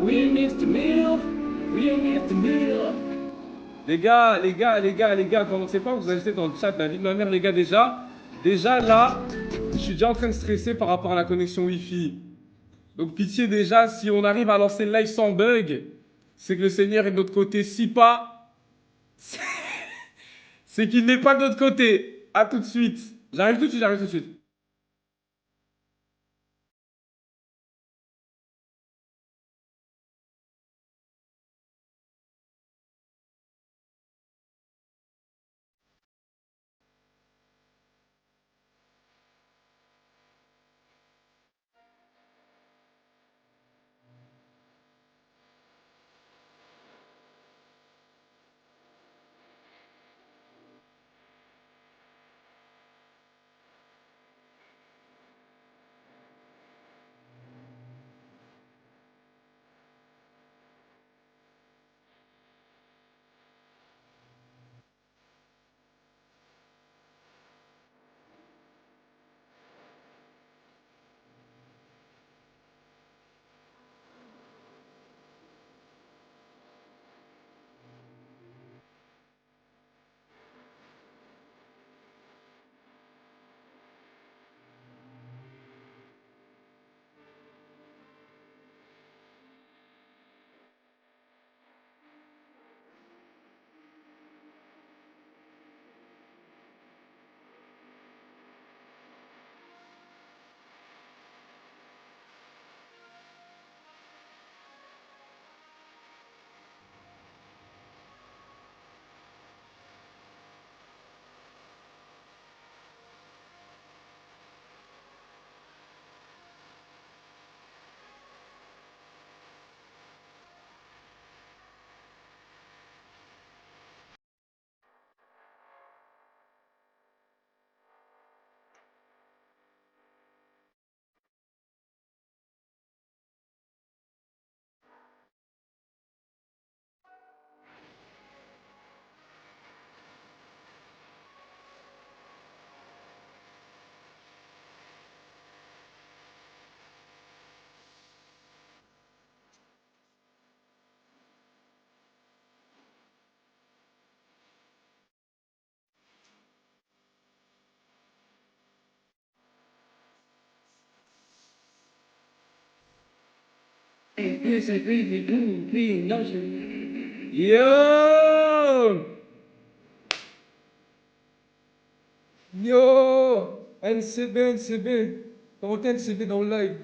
We missed a meal. We missed a meal. Les gars, commencez pas, vous ajoutez dans le chat la vie de ma mère, les gars, déjà là, je suis déjà en train de stresser par rapport à la connexion Wi-Fi. Donc pitié déjà, si on arrive à lancer le live sans bug, c'est que le Seigneur est de notre côté. Si pas, c'est qu'il n'est pas de notre côté. À tout de suite. J'arrive tout de suite. Yo! Yo! NCB. Comment t'es NCB dans le live?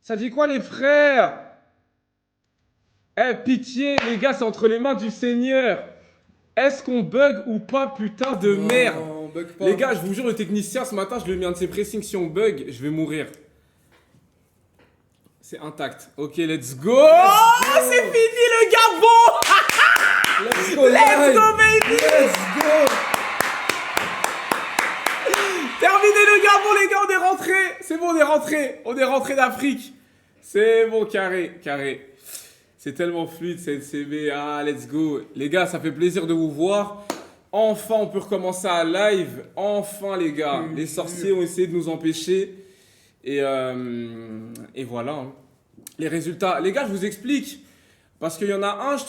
Ça dit quoi les frères? Eh, pitié, les gars, c'est entre les mains du Seigneur. Est-ce qu'on bug ou pas, putain de merde? Non, bug pas. Les gars, je vous jure, le technicien, ce matin, je lui ai mis un de ses pressings. Si on bug, je vais mourir. C'est intact. Ok, let's go. Oh, c'est fini le Gabon. Let's go, Let's go, baby. Let's go. Terminé le Gabon, les gars, on est rentré. C'est bon, on est rentré. On est rentré d'Afrique. C'est bon, carré. C'est tellement fluide, c'est NCB. Ah, let's go. Les gars, ça fait plaisir de vous voir. Enfin, on peut recommencer à live. Enfin, les gars. Les sorciers ont essayé de nous empêcher. Et voilà. Hein. Les résultats. Les gars, je vous explique. Parce qu'il y en a un, je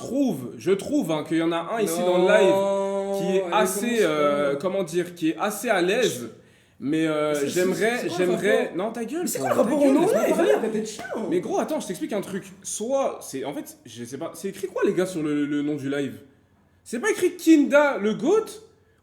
trouve hein, qu'il y en a un ici dans le live qui est assez, comment dire, qui est assez à l'aise. Mais j'aimerais. Non, ta gueule. C'est quoi le rapport au nom là? Arrête d'être chiant. Mais gros, attends, je t'explique un truc. Soit, c'est en fait, je sais pas, c'est écrit quoi les gars sur le nom du live? C'est pas écrit Kinda le GOAT?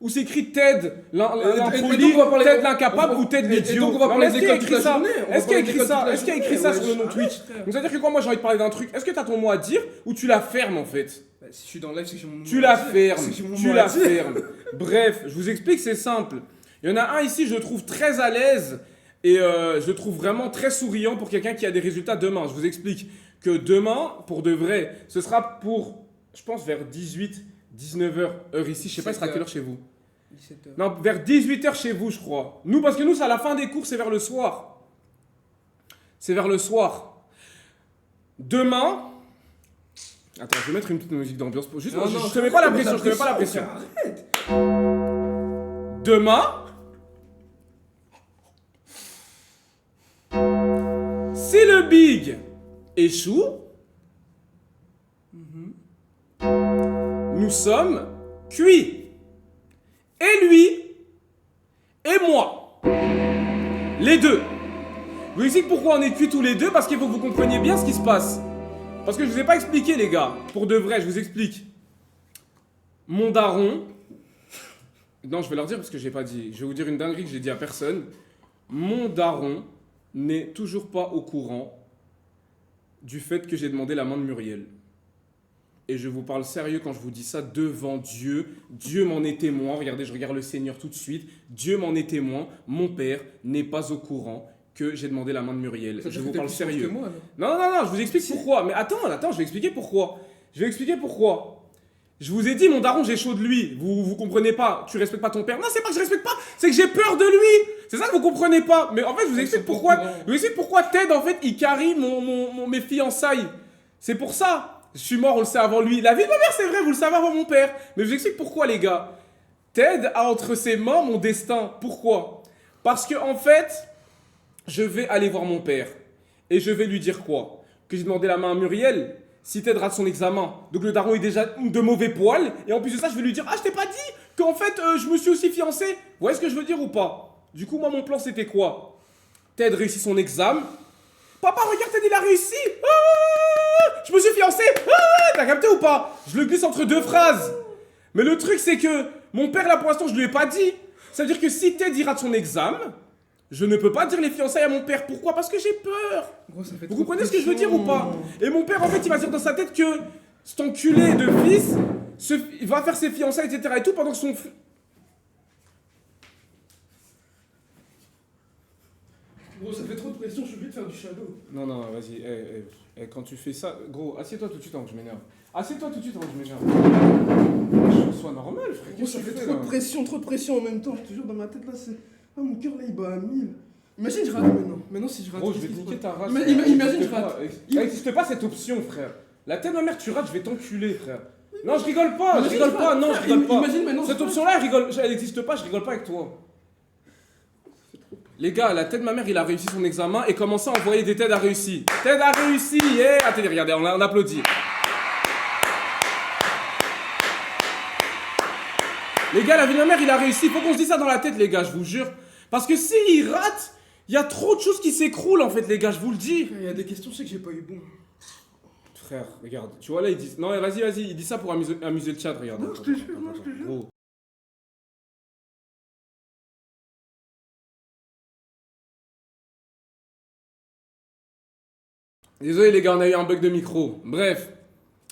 Ou c'est écrit Ted l'impoli, Ted l'incapable ou Ted l'idiot? Donc on va parler des écoles toute la journée. Est-ce qu'il y a écrit ça? Est-ce qu'il y a écrit ça sur le nom Twitch? Donc ça veut dire que quoi, moi j'ai envie de parler d'un truc. Est-ce que t'as ton mot à dire ou tu la fermes en fait? Si je suis dans le live, c'est que j'ai mon nom. Tu la fermes. Tu la fermes. Bref, je vous explique, c'est simple. Il y en a un ici, je le trouve très à l'aise et je le trouve vraiment très souriant pour quelqu'un qui a des résultats demain. Je vous explique que demain, pour de vrai, ce sera pour, je pense, vers 19h heure ici. Je sais pas, il sera quelle heure chez vous? 17h. Non, vers 18h chez vous, je crois. Nous, parce que nous, c'est à la fin des cours, c'est vers le soir. C'est vers le soir. Demain... Attends, je vais mettre une petite musique d'ambiance. Juste, Non, je te mets pas la pression, je te mets pas la pression. Arrête. Demain... Si le big échoue, nous sommes cuits. Et lui, et moi. Les deux. Je vous explique pourquoi on est cuits tous les deux, parce qu'il faut que vous compreniez bien ce qui se passe. Parce que je vous ai pas expliqué, les gars. Pour de vrai, je vous explique. Mon daron... Non, je vais leur dire parce que j'ai pas dit. Je vais vous dire une dinguerie que j'ai dit à personne. Mon daron n'est toujours pas au courant du fait que j'ai demandé la main de Muriel. Et je vous parle sérieux quand je vous dis ça devant Dieu. Dieu m'en est témoin. Regardez, je regarde le Seigneur tout de suite. Dieu m'en est témoin. Mon père n'est pas au courant que j'ai demandé la main de Muriel. Je vous parle sérieux. Moi, non, je vous explique pourquoi. Mais attends, je vais expliquer pourquoi. Je vous ai dit, mon daron, j'ai chaud de lui. Vous comprenez pas. Tu respectes pas ton père. Non, c'est pas que je respecte pas, c'est que j'ai peur de lui. C'est ça que vous comprenez pas. Mais en fait, je vous explique pourquoi. Je vous explique pourquoi Ted, en fait, il carry mes fiançailles. C'est pour ça. Je suis mort, on le sait avant lui. La vie de ma mère, c'est vrai, vous le savez avant mon père. Mais je vous explique pourquoi, les gars. Ted a entre ses mains mon destin. Pourquoi? Parce que, en fait, je vais aller voir mon père. Et je vais lui dire quoi? Que j'ai demandé la main à Muriel. Si Ted rate son examen, donc le daron est déjà de mauvais poil, et en plus de ça, je vais lui dire, ah, je t'ai pas dit qu'en fait, je me suis aussi fiancé. Vous voyez ce que je veux dire ou pas? Du coup, moi, mon plan, c'était quoi? Ted réussit son examen. Papa, regarde, Ted, il a réussi. Ah, je me suis fiancé. Ah, t'as capté ou pas? Je le glisse entre deux phrases. Mais le truc, c'est que mon père, là, pour l'instant, je lui ai pas dit. Ça veut dire que si Ted, il rate son examen, je ne peux pas dire les fiançailles à mon père. Pourquoi? Parce que j'ai peur. Gros, ça fait Vous comprenez ce que je veux dire ou pas? Et mon père, en fait, il va dire dans sa tête que cet enculé de fils il va faire ses fiançailles, etc. et tout pendant que son... Gros, ça fait trop de pression, je suis obligé de faire du shadow. Non, vas-y. Quand tu fais ça... Gros, assieds-toi tout de suite avant que je m'énerve. Assieds-toi tout de suite avant que je m'énerve. Sois normal, frère. Gros, ça fait trop de pression en même temps. Je te jure, dans ma tête, là, c'est... Ah, mon cœur, là, il bat à 1000. Imagine, je rate maintenant. Maintenant, si je rate... Gros, je vais te niquer ta race. Imagine, je rate. Il n'existe pas cette option, frère. La tête de ma mère, tu rates, je vais t'enculer, frère. Non, je rigole pas, non, je rigole pas. Imagine maintenant... Cette option-là, elle n'existe pas, je rigole pas avec toi. Les gars, la tête de ma mère, il a réussi son examen et commencé à envoyer des Ted a réussi. Ted a réussi, yeah. Attendez, regardez, on applaudit. Les gars, la vie de ma mère, il a réussi. Faut qu'on se dise ça dans la tête, les gars, je vous jure. Parce que s'il rate, il y a trop de choses qui s'écroulent, en fait, les gars, je vous le dis. Il y a des questions, je sais que j'ai pas eu bon. Frère, regarde. Tu vois, là, il dit... Non, vas-y, il dit ça pour amuser le chat, regarde. Non, je te jure. Gros. Désolé les gars, on a eu un bug de micro. Bref.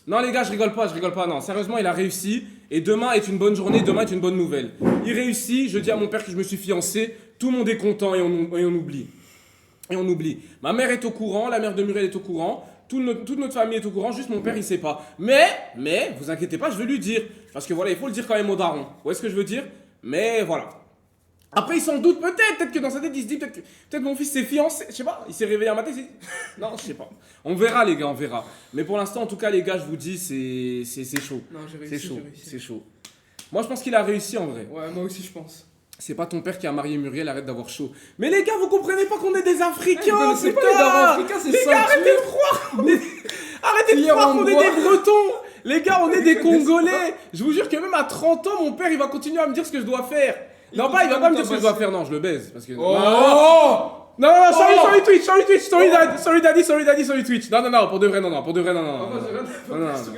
Non les gars, je rigole pas, non. Sérieusement, il a réussi. Et demain est une bonne journée, demain est une bonne nouvelle. Il réussit, je dis à mon père que je me suis fiancé. Tout le monde est content et on oublie. Et on oublie. Ma mère est au courant, la mère de Muriel est au courant. Toute notre famille est au courant, juste mon père il sait pas. Mais, vous inquiétez pas, je vais lui dire. Parce que voilà, il faut le dire quand même au daron. Vous voyez ce que je veux dire? Mais voilà. Après, il s'en doute peut-être que dans sa tête, il se dit peut-être mon fils s'est fiancé, je sais pas, il s'est réveillé un matin, il s'est dit, non, je sais pas. On verra les gars, on verra. Mais pour l'instant, en tout cas, les gars, je vous dis, c'est chaud. Non, j'ai réussi. C'est chaud. Moi, je pense qu'il a réussi en vrai. Ouais, moi aussi, je pense. C'est pas ton père qui a marié Muriel, arrête d'avoir chaud. Mais les gars, vous comprenez pas qu'on est des Africains, c'est pas les darons africains, c'est ça. Les gars, arrêtez de croire qu'on est des Bretons. Les gars, on est des Congolais. Je vous jure que même à 30 ans, mon père, il va continuer à me dire ce que je dois faire. Non, il va pas me dire ce que je dois faire, non, je le baise. Parce que... Non, sorry Twitch. Non, pour de vrai, non.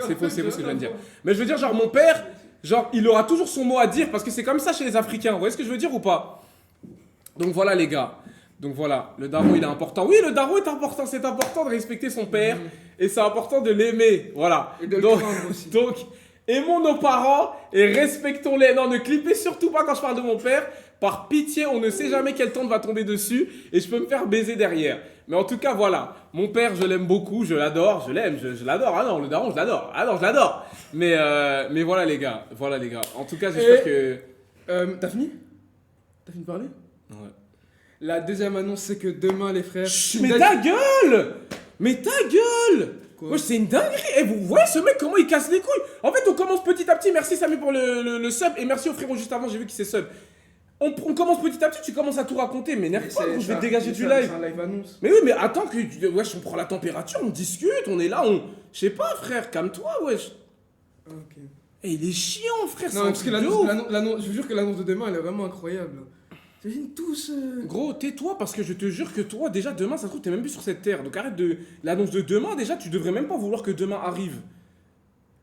C'est faux ce que je viens de dire. Mais je veux dire, genre, mon père, genre, il aura toujours son mot à dire parce que c'est comme ça chez les Africains. Vous voyez ce que je veux dire ou pas? Donc voilà, les gars. Donc voilà, le daron, il est important. Oui, le daron est important. C'est important de respecter son père et c'est important de l'aimer. Voilà. Et de le craindre aussi. Donc, aimons nos parents et respectons-les. Non, ne clippez surtout pas quand je parle de mon père. Par pitié, on ne sait jamais quelle tente va tomber dessus et je peux me faire baiser derrière. Mais en tout cas, voilà. Mon père, je l'aime beaucoup, je l'adore, je l'adore. Ah non, le daron, je l'adore. Ah non, je l'adore. Mais voilà les gars. En tout cas, j'espère que... T'as fini de parler? Ouais. La deuxième annonce, c'est que demain, les frères... Chut, mais ta gueule Quoi? Moi, c'est une dinguerie. Et vous voyez ce mec, comment il casse les couilles. En fait, on commence petit à petit. Merci Samy pour le sub. Et merci au frérot juste avant, j'ai vu qu'il s'est sub. On commence petit à petit, tu commences à tout raconter, mais n'énerve pas, gros, je vais te dégager du live. C'est un live annonce. Mais oui, mais attends que wesh, on prend la température, on discute, on est là, je sais pas, frère, calme-toi, wesh. Ok. Et il est chiant, frère, c'est Non, un parce que truc de ouf. je vous jure que l'annonce de demain, elle est vraiment incroyable. T'imagines tous. Gros, tais-toi parce que je te jure que toi, déjà demain, ça se trouve, t'es même plus sur cette terre. Donc arrête de. L'annonce de demain, déjà, tu devrais même pas vouloir que demain arrive.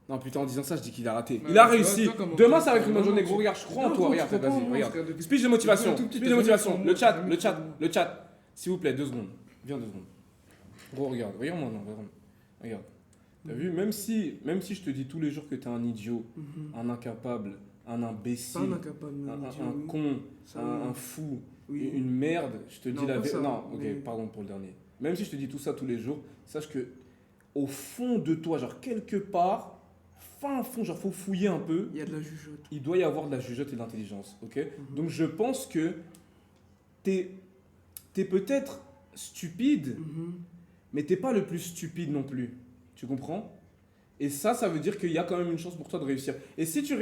Non, putain, en disant ça, je dis qu'il a raté. Ouais, il a tu vois, réussi. tu vois comment Demain, tu- ça va être une bonne non, journée, tu- gros. Regarde, je crois en Non, toi. gros, Regarde, tu crois pas en vas-y, moi, regarde. frère, depuis- Speech de motivation. depuis tout petit, Speech de t'as motivation. jamais Le cru en moi, chat, t'as le jamais chat, cru en moi. le chat. S'il vous plaît, 2 secondes. Viens 2 secondes. Gros, regarde. Regarde-moi, non, regarde. Regarde. T'as vu, même si je te dis tous les jours que t'es un idiot, un incapable, un imbécile, Pas un incapable, mais un idiot, oui. con, Ça, un fou, Oui. une merde, je te dis Non, la pas vérité. ça, Non, ok, mais- pardon pour le dernier. Même si je te dis tout ça tous les jours, sache que au fond de toi, genre quelque part, fin fond, genre faut fouiller un peu, Il y a de la jugeote. il doit y avoir de la jugeote et de l'intelligence, ok? Donc je pense que t'es peut-être stupide, mais t'es pas le plus stupide non plus. Tu comprends? Et ça veut dire qu'il y a quand même une chance pour toi de réussir. Et si tu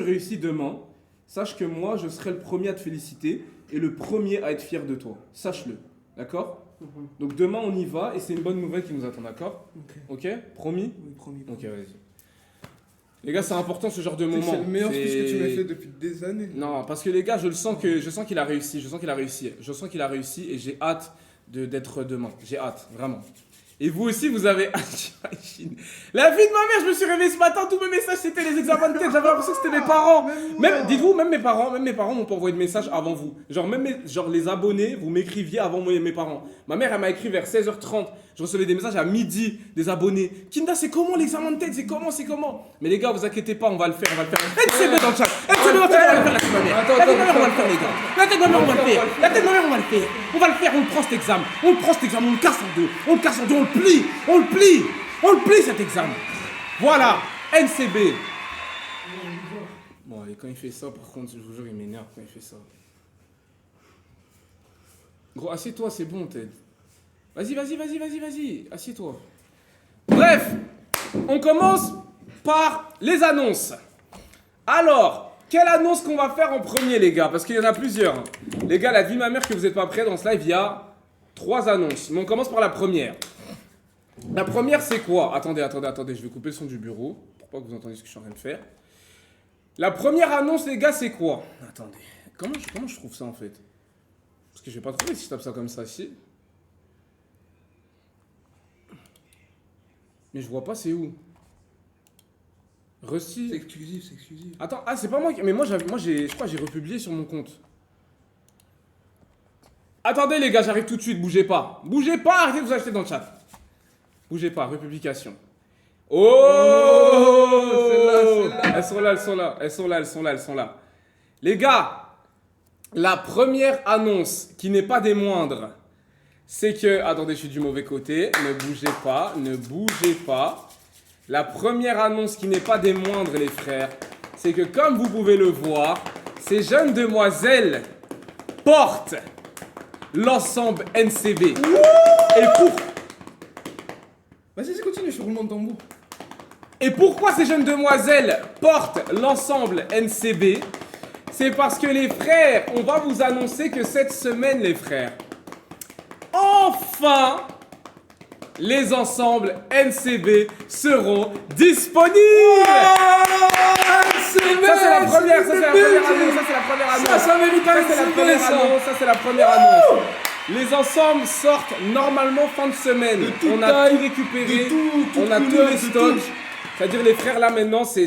réussis demain, sache que moi, je serai le premier à te féliciter et le premier à être fier de toi. Sache-le. D'accord? Donc demain, on y va et c'est une bonne nouvelle qui nous attend, d'accord? Ok. Ok? Promis? Oui, promis. Ok, vas-y. Les gars, c'est important ce genre de moment. C'est le meilleur speech que tu C'est- m'as fait depuis des années. Non, parce que les gars, je sens qu'il a réussi. Je sens qu'il a réussi et j'ai hâte d'être demain. J'ai hâte, vraiment. Et vous aussi, vous avez hâte, j'imagine. La vie de ma mère, je me suis réveillé ce matin, tous mes messages c'était les examens de tête, j'avais l'impression que c'était mes parents. Dites-vous, même mes parents m'ont pas envoyé de messages avant vous. Genre, genre les abonnés, vous m'écriviez avant mes parents. Ma mère, elle m'a écrit vers 16h30. Je recevais des messages à midi des abonnés. Kinda, c'est comment l'examen de tête? C'est comment? Mais les gars, vous inquiétez pas, on va le faire. NCB dans le chat. NCB dans le chat, on va le faire la tête de ma mère. La tête de ma mère, on va le faire, les gars. La tête de ma mère, on va le faire. La tête de ma mère, on va le faire. On va le faire, on le prend cet examen. On le casse en deux. On le plie cet examen. Voilà, NCB. Bon, et quand il fait ça, par contre, je vous jure, il m'énerve quand il fait ça. Gros, assieds-toi, c'est bon, Ted. Vas-y, assieds-toi. Bref, on commence par les annonces. Alors, quelle annonce qu'on va faire en premier, les gars? Parce qu'il y en a plusieurs. Les gars, la vie de ma mère que vous n'êtes pas prêts dans ce live, il y a 3 annonces. Mais on commence par la première. La première, c'est quoi? Attendez, je vais couper le son du bureau pour pas que vous entendiez ce que je suis en train de faire. La première annonce, les gars, c'est quoi? Attendez, comment je trouve ça en fait? Parce que je vais pas trouver si je tape ça comme ça, si. Mais je vois pas, c'est où? Reçu. C'est exclusif. Attends, c'est pas moi qui. Mais je crois que j'ai republié sur mon compte. Attendez les gars, j'arrive tout de suite, bougez pas, arrêtez de vous acheter dans le chat. Bougez pas, republication. Oh, elles sont là. Les gars, la première annonce qui n'est pas des moindres, c'est que... Attendez, je suis du mauvais côté, ne bougez pas. La première annonce qui n'est pas des moindres, les frères, c'est que comme vous pouvez le voir, ces jeunes demoiselles portent l'ensemble NCB. Et pour... Vas-y, continue, je suis roulement de tambour. Et pourquoi ces jeunes demoiselles portent l'ensemble NCB? C'est parce que les frères, on va vous annoncer que cette semaine, les frères, enfin, les ensembles NCB seront disponibles. Ça c'est la première annonce. Ça mérite un NCB, Ça c'est la première annonce. Les ensembles sortent normalement fin de semaine. On a tout récupéré, on a tous les stocks. C'est-à-dire les frères là maintenant, c'est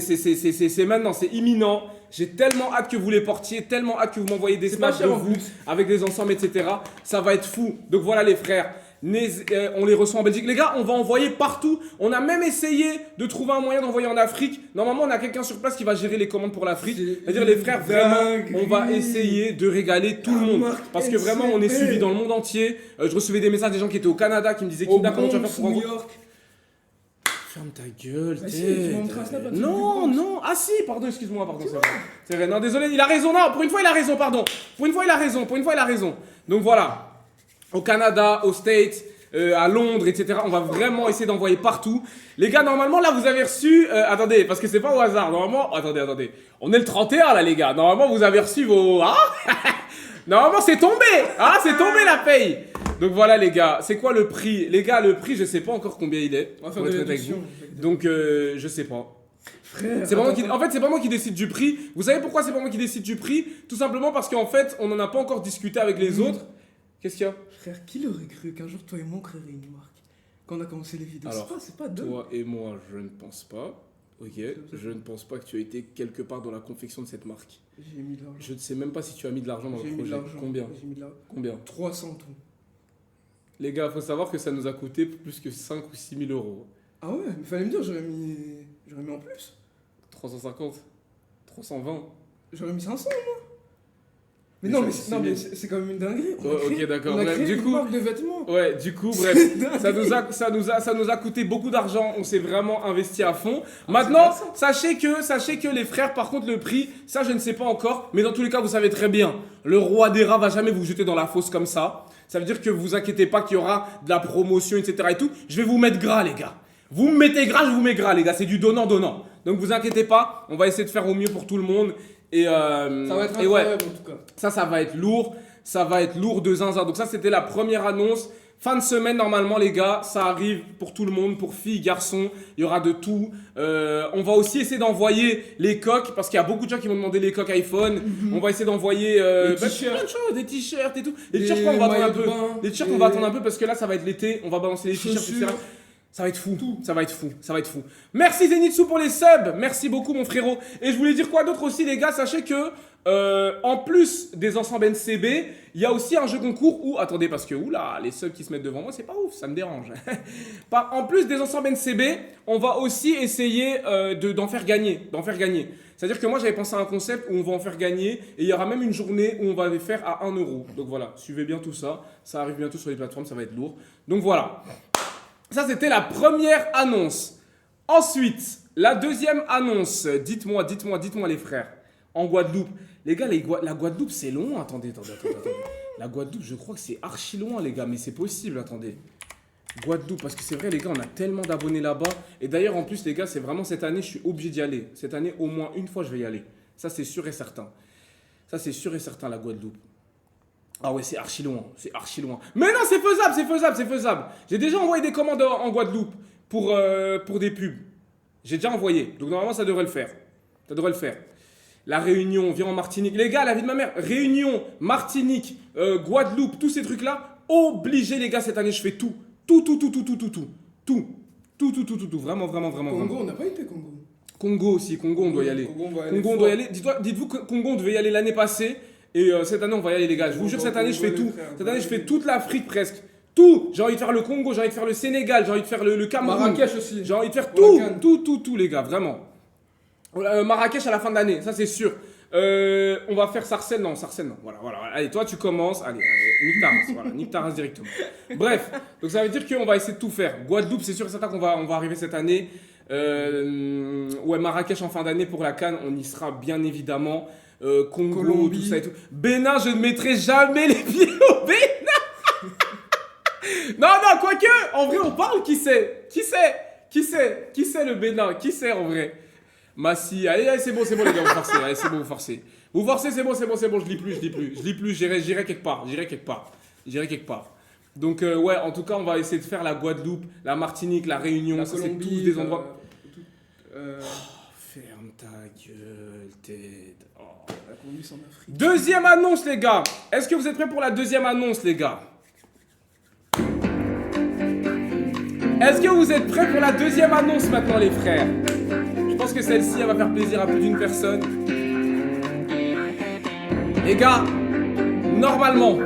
maintenant, c'est imminent. J'ai tellement hâte que vous les portiez, tellement hâte que vous m'envoyez des snaps de vous avec des ensembles, etc. Ça va être fou. Donc voilà les frères. On les reçoit en Belgique. Les gars, on va envoyer partout. On a même essayé de trouver un moyen d'envoyer en Afrique. Normalement, on a quelqu'un sur place qui va gérer les commandes pour l'Afrique. C'est-à-dire, les frères, vraiment, on va essayer de régaler tout le monde. Parce que vraiment, on est suivi dans le monde entier. Je recevais des messages des gens qui étaient au Canada qui me disaient Kinda, comment tu vas faire pour New York. Ferme ta gueule, Non. Ah si, pardon, excuse-moi, pardon, c'est vrai. C'est vrai, non, désolé, il a raison, non, pour une fois, il a raison, pardon. Pour une fois, il a raison. Donc voilà. Au Canada, aux States, à Londres, etc. On va vraiment essayer d'envoyer partout. Les gars, normalement, là, vous avez reçu... attendez, parce que c'est pas au hasard. Normalement... Attendez. On est le 31, là, les gars. Normalement, vous avez reçu vos... Hein. Normalement, c'est tombé. Ah, c'est tombé, la paye. Donc, voilà, les gars. C'est quoi le prix? Les gars, le prix, je sais pas encore combien il est. On va faire des réductions. Donc, je sais pas. Frère, c'est pas moi qui... En fait, c'est pas moi qui décide du prix. Vous savez pourquoi c'est pas moi qui décide du prix? Tout simplement parce qu'en fait, on en a pas encore discuté avec les autres. Qu'est-ce qu'il y a? Frère, qui l'aurait cru qu'un jour toi et moi on créerait une marque? Quand on a commencé les vidéos, alors, c'est pas deux. Toi et moi, je ne pense pas. Ok, je ne pense pas que tu as été quelque part dans la confection de cette marque. J'ai mis de l'argent. Je ne sais même pas si tu as mis de l'argent dans le projet. J'ai mis de l'argent. Combien? J'ai mis de l'argent. Combien? 300 tout. Les gars, il faut savoir que ça nous a coûté plus que 5 ou 6 000 euros. Ah ouais, mais fallait me dire, j'aurais mis en plus. 350, 320. J'aurais mis 500 moi. Mais non, mais c'est quand même une dinguerie. Ok, d'accord. On a Bref, créé du une coup, marque de vêtements. ouais, du coup, bref, ça nous a coûté beaucoup d'argent. On s'est vraiment investi à fond. Maintenant, sachez que les frères, par contre, le prix, ça, je ne sais pas encore. Mais dans tous les cas, vous savez très bien, le roi des rats va jamais vous jeter dans la fosse comme ça. Ça veut dire que vous inquiétez pas qu'il y aura de la promotion, etc. et tout. Je vais vous mettre gras, les gars. Vous me mettez gras, je vous mets gras, les gars. C'est du donnant-donnant. Donc, vous inquiétez pas. On va essayer de faire au mieux pour tout le monde. Et ça va être incroyable en tout cas. Ça va être lourd. Ça va être lourd de zinzin. Donc ça, c'était la première annonce. Fin de semaine, normalement, les gars, ça arrive pour tout le monde, pour filles, garçons. Il y aura de tout. On va aussi essayer d'envoyer les coques, parce qu'il y a beaucoup de gens qui vont demander les coques iPhone. On va essayer d'envoyer plein de choses, des t-shirts et tout. Les t-shirts, on va attendre un peu. Les t-shirts, on va attendre un peu parce que là, ça va être l'été. On va balancer les t-shirts, etc. Ça va être fou, ça va être fou, ça va être fou. Merci Zenitsu pour les subs, merci beaucoup mon frérot. Et je voulais dire quoi d'autre aussi les gars, sachez que en plus des ensembles NCB, il y a aussi un jeu concours où, attendez parce que oula, les subs qui se mettent devant moi c'est pas ouf, ça me dérange. En plus des ensembles NCB, on va aussi essayer d'en faire gagner, C'est-à-dire que moi j'avais pensé à un concept où on va en faire gagner et il y aura même une journée où on va les faire à 1 euro. Donc voilà, suivez bien tout ça, ça arrive bientôt sur les plateformes, ça va être lourd. Donc voilà. Ça, c'était la première annonce. Ensuite, la deuxième annonce. Dites-moi les frères. En Guadeloupe. Les gars, la Guadeloupe, c'est loin. Attendez. La Guadeloupe, je crois que c'est archi loin, les gars. Mais c'est possible, attendez. Guadeloupe, parce que c'est vrai, les gars, on a tellement d'abonnés là-bas. Et d'ailleurs, en plus, les gars, c'est vraiment cette année, je suis obligé d'y aller. Cette année, au moins une fois, je vais y aller. Ça, c'est sûr et certain. La Guadeloupe. Ah ouais, c'est archi loin. Mais non, c'est faisable. J'ai déjà envoyé des commandes en Guadeloupe pour des pubs. J'ai déjà envoyé. Donc normalement, ça devrait le faire. La Réunion, viens en Martinique. Les gars, la vie de ma mère. Réunion, Martinique, Guadeloupe, tous ces trucs-là. Obligé, les gars, cette année, je fais tout. Tout. Vraiment. Congo, on n'a pas été Congo. Congo aussi. Congo, on doit y aller. Congo, on doit y aller. Dites-vous que Congo, on devait y aller l'année passée. Et cette année, on va y aller, les gars. Je vous jure, cette année, je fais tout. Cette année, je fais toute l'Afrique presque. Tout. J'ai envie de faire le Congo, j'ai envie de faire le Sénégal, j'ai envie de faire le Cameroun. Marrakech aussi. J'ai envie de faire tout, les gars, vraiment. Marrakech à la fin de l'année, ça c'est sûr. On va faire Sarcelles, non. Voilà. Allez, toi, tu commences. Allez, nique ta race directement. Bref, donc ça veut dire qu'on va essayer de tout faire. Guadeloupe, c'est sûr et certain qu'on va arriver cette année. Marrakech en fin d'année pour la CAN, on y sera bien évidemment. Congo, Colombie. Tout ça et tout. Bénin, je ne mettrai jamais les pieds au Bénin. Non, quoique, en vrai, on parle, qui c'est le Bénin? Qui c'est en vrai? Massi, allez, c'est bon, les gars, vous forcez. Vous forcez, c'est bon, je lis plus, j'irai quelque part. Donc, en tout cas, on va essayer de faire la Guadeloupe, la Martinique, la Réunion, la ça Colombie, c'est tous des endroits. Ferme ta gueule, Ted. Oh, la Colombie, c'est en Afrique. Deuxième annonce, les gars. Est-ce que vous êtes prêts pour la deuxième annonce, les gars? Est-ce que vous êtes prêts pour la deuxième annonce maintenant, les frères? Je pense que celle-ci, elle va faire plaisir à plus d'une personne. Les gars, normalement,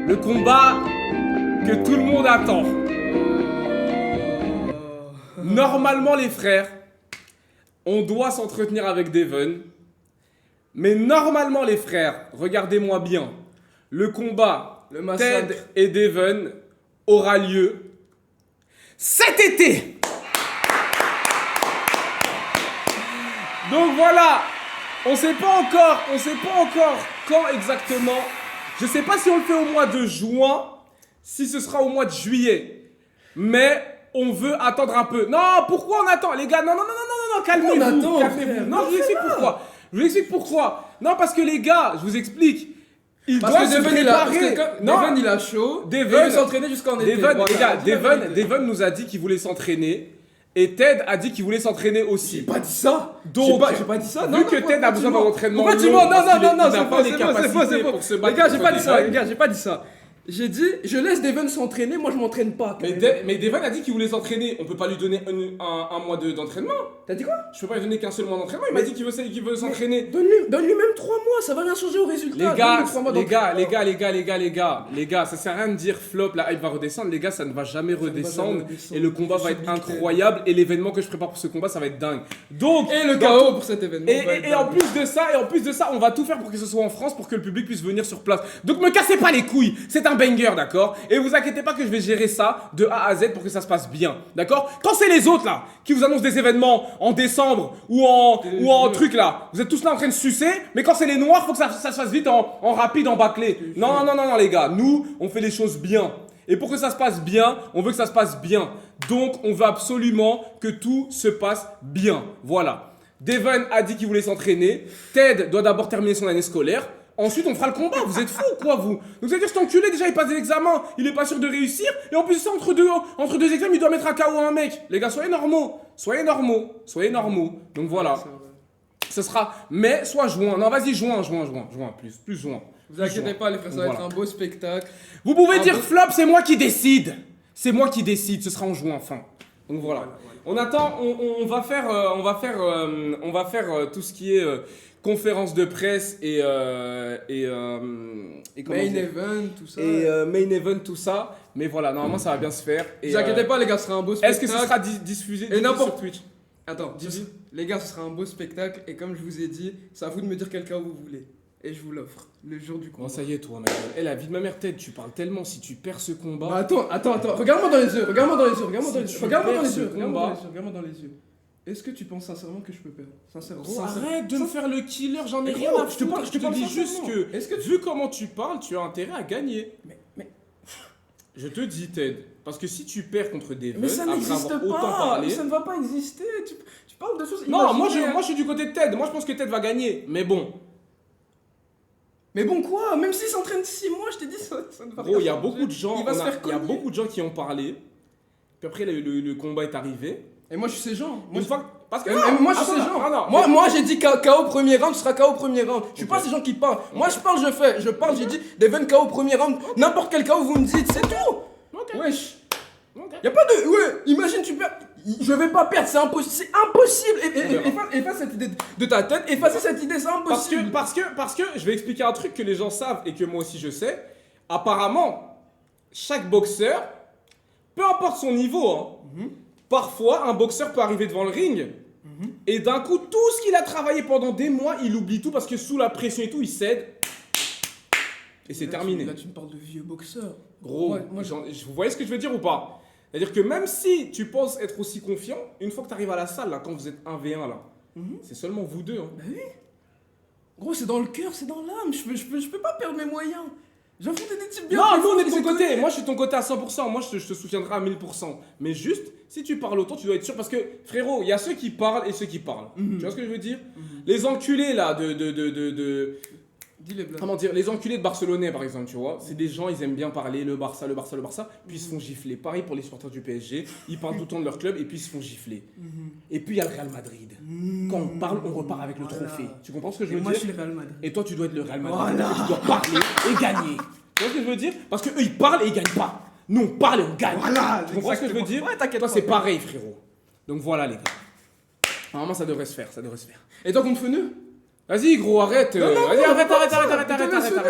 le combat que tout le monde attend. Normalement, les frères, on doit s'entretenir avec Devon. Mais normalement, les frères, regardez-moi bien. Le combat Ted et Devon aura lieu cet été. Donc voilà, on sait pas encore quand exactement. Je sais pas si on le fait au mois de juin, si ce sera au mois de juillet. Mais on veut attendre un peu. Non, pourquoi on attend, les gars? Non, calmez-vous. attend, Calmez-vous. frère, Non, je vous explique pourquoi. Je vous explique pourquoi. Non, parce que les gars, je vous explique. Ils Parce doivent que se Devon, préparer. Devon, il a chaud. Devon, il veut s'entraîner jusqu'en été. Devon, Voilà, les gars, dis la vérité. Devon nous a dit qu'il voulait s'entraîner. Et Ted a dit qu'il voulait s'entraîner J'ai aussi. pas dit ça. Donc, j'ai pas dit ça. vu que Ted a besoin d'un entraînement Pourquoi tu long, mens? parce qu'il Non, il n'a c'est pas faux, les c'est faux, c'est capacités faux. pour se Les battre gars, j'ai contre pas dit ça. Devon. Les gars, j'ai pas dit ça. J'ai dit, je laisse Devon s'entraîner, moi je m'entraîne pas. Mais Devon a dit qu'il voulait s'entraîner. On peut pas lui donner un mois d'entraînement. T'as dit quoi? Je peux pas lui donner qu'un seul mois d'entraînement. Il m'a dit qu'il veut s'entraîner. Donne-lui même 3 mois, ça va rien changer au résultat. Les gars, Donne-lui 3 mois les gars, ça sert à rien de dire flop, la hype va redescendre. Les gars, ça ne va jamais redescendre. Et le combat va être incroyable. Et l'événement que je prépare pour ce combat, ça va être dingue. Donc, Et le chaos pour cet événement. Et en plus de ça, on va tout faire pour que ce soit en France, pour que le public puisse venir sur place. Donc me cassez pas les couilles, c'est un banger, d'accord? Et vous inquiétez pas que je vais gérer ça de A à Z pour que ça se passe bien, d'accord? Quand c'est les autres là, qui vous annoncent des événements en décembre ou en truc là, vous êtes tous là en train de sucer, mais quand c'est les noirs, faut que ça se fasse vite en rapide, en bâclé. Non, les gars, nous, on fait les choses bien. Et pour que ça se passe bien, on veut que ça se passe bien. Donc, on veut absolument que tout se passe bien. Voilà. Devon a dit qu'il voulait s'entraîner. Ted doit d'abord terminer son année scolaire. Ensuite, on fera le combat. Vous êtes fous ou quoi, vous? Donc, c'est-à-dire, cet enculé, déjà, il passe des examens. Il est pas sûr de réussir. Et en plus, ça, entre deux examens, il doit mettre un KO à un mec. Les gars, soyez normaux. Donc, voilà. Ce sera mai, soit juin. Non, vas-y, juin. Plus juin. Vous inquiétez pas, les frères, ça va être un beau spectacle. Vous pouvez dire flop, c'est moi qui décide. C'est moi qui décide. Ce sera en juin, enfin. Donc, voilà. On attend, on va faire tout ce qui est conférence de presse et comment Main dire, event, tout ça. et main event, tout ça. Mais voilà, normalement ça va bien se faire. Et, Vous inquiétez pas, les gars, ce sera un beau spectacle. est-ce que ce sera diffusé Et n'importe- sur Twitch? Attends, les gars, ce sera un beau spectacle. Et comme je vous ai dit, c'est à vous de me dire quel cas vous voulez. Et je vous l'offre le jour du combat. Bon, ça y est, toi, ma gueule. Eh, la vie de ma mère, Ted, tu parles tellement. Si tu perds ce combat. Bah, attends. Regarde-moi dans les yeux. Regarde-moi dans les yeux. Est-ce que tu penses sincèrement que je peux perdre? Sincèrement. Gros, arrête de me faire le killer, j'en ai rien Gros, à foutre. Je te parle dis juste sincèrement. que, Est-ce que vu comment tu parles, tu as intérêt à gagner. Mais Je te dis, Ted, parce que si tu perds contre Devon, ça après n'existe avoir autant pas. parlé... Ça ne va pas exister. Tu parles de choses. Non, moi imaginaires. je suis du côté de Ted. Moi je pense que Ted va gagner. Mais bon, Mais bon, quoi? Même s'il s'entraîne 6 mois, je t'ai dit ça ne va gros, rien il y a changer. beaucoup de gens. Il va se faire Il y a cogner. beaucoup de gens qui ont parlé. Puis après le combat est arrivé. Et moi, je suis ces gens. Une fois, parce que Mais moi, je suis attends, ces gens. non, Moi, j'ai dit KO premier round, ce sera KO premier round. Je suis Ok. pas ces gens qui parlent. Moi, je parle, je fais. Je parle, j'ai dit Devon KO premier round. N'importe quel KO, vous me dites, c'est tout. Ok. Wesh. Ok. Y a pas de. Ouais, imagine, tu perds. Je vais pas perdre, c'est impossible. C'est impossible. Efface cette idée de ta tête. Effacez cette idée, c'est impossible. Parce que je vais expliquer un truc que les gens savent et que moi aussi je sais. Apparemment, chaque boxeur, peu importe son niveau, hein, parfois un boxeur peut arriver devant le ring et d'un coup, tout ce qu'il a travaillé pendant des mois, il oublie tout parce que sous la pression et tout, il cède. Et c'est terminé. Là, tu me parles de vieux boxeurs. Gros, Ouais, moi, vous voyez ce que je veux dire ou pas? C'est-à-dire que même si tu penses être aussi confiant, une fois que tu arrives à la salle, là, quand vous êtes 1v1, là, c'est seulement vous deux. Hein. Bah oui. Gros, c'est dans le cœur, c'est dans l'âme. Je peux pas perdre mes moyens. J'affronte des types bien. Non, plus nous on forts est de qui ton se côté. connaissent. Moi je suis de ton côté à 100%. Moi je te soutiendrai à 1000%. Mais juste, si tu parles autant, tu dois être sûr. Parce que frérot, il y a ceux qui parlent et ceux qui parlent. Tu vois ce que je veux dire? Les enculés là Dis-les blancs. comment dire, les enculés de Barcelonais par exemple, tu vois, c'est des gens, ils aiment bien parler, le Barça, puis ils se font gifler. Pareil pour les supporters du PSG, ils parlent tout le temps de leur club et puis ils se font gifler. Et puis il y a le Real Madrid. Quand on parle, on repart avec le trophée. Tu comprends ce que je veux Moi, dire? je suis le Real Madrid. Et toi, tu dois être le Real Madrid. Voilà. Tu dois parler et gagner. Tu vois ce que je veux dire? Parce que eux, ils parlent et ils gagnent pas. Nous, on parle et on gagne. Voilà, Tu comprends ce que je veux dire? Ouais, t'inquiète Toi, pas. c'est pareil, frérot. Donc voilà, les gars. Normalement, ça devrait se faire. Et toi contre Feneux? Vas-y, gros, arrête. Non, non, Vas-y, non, arrête. non,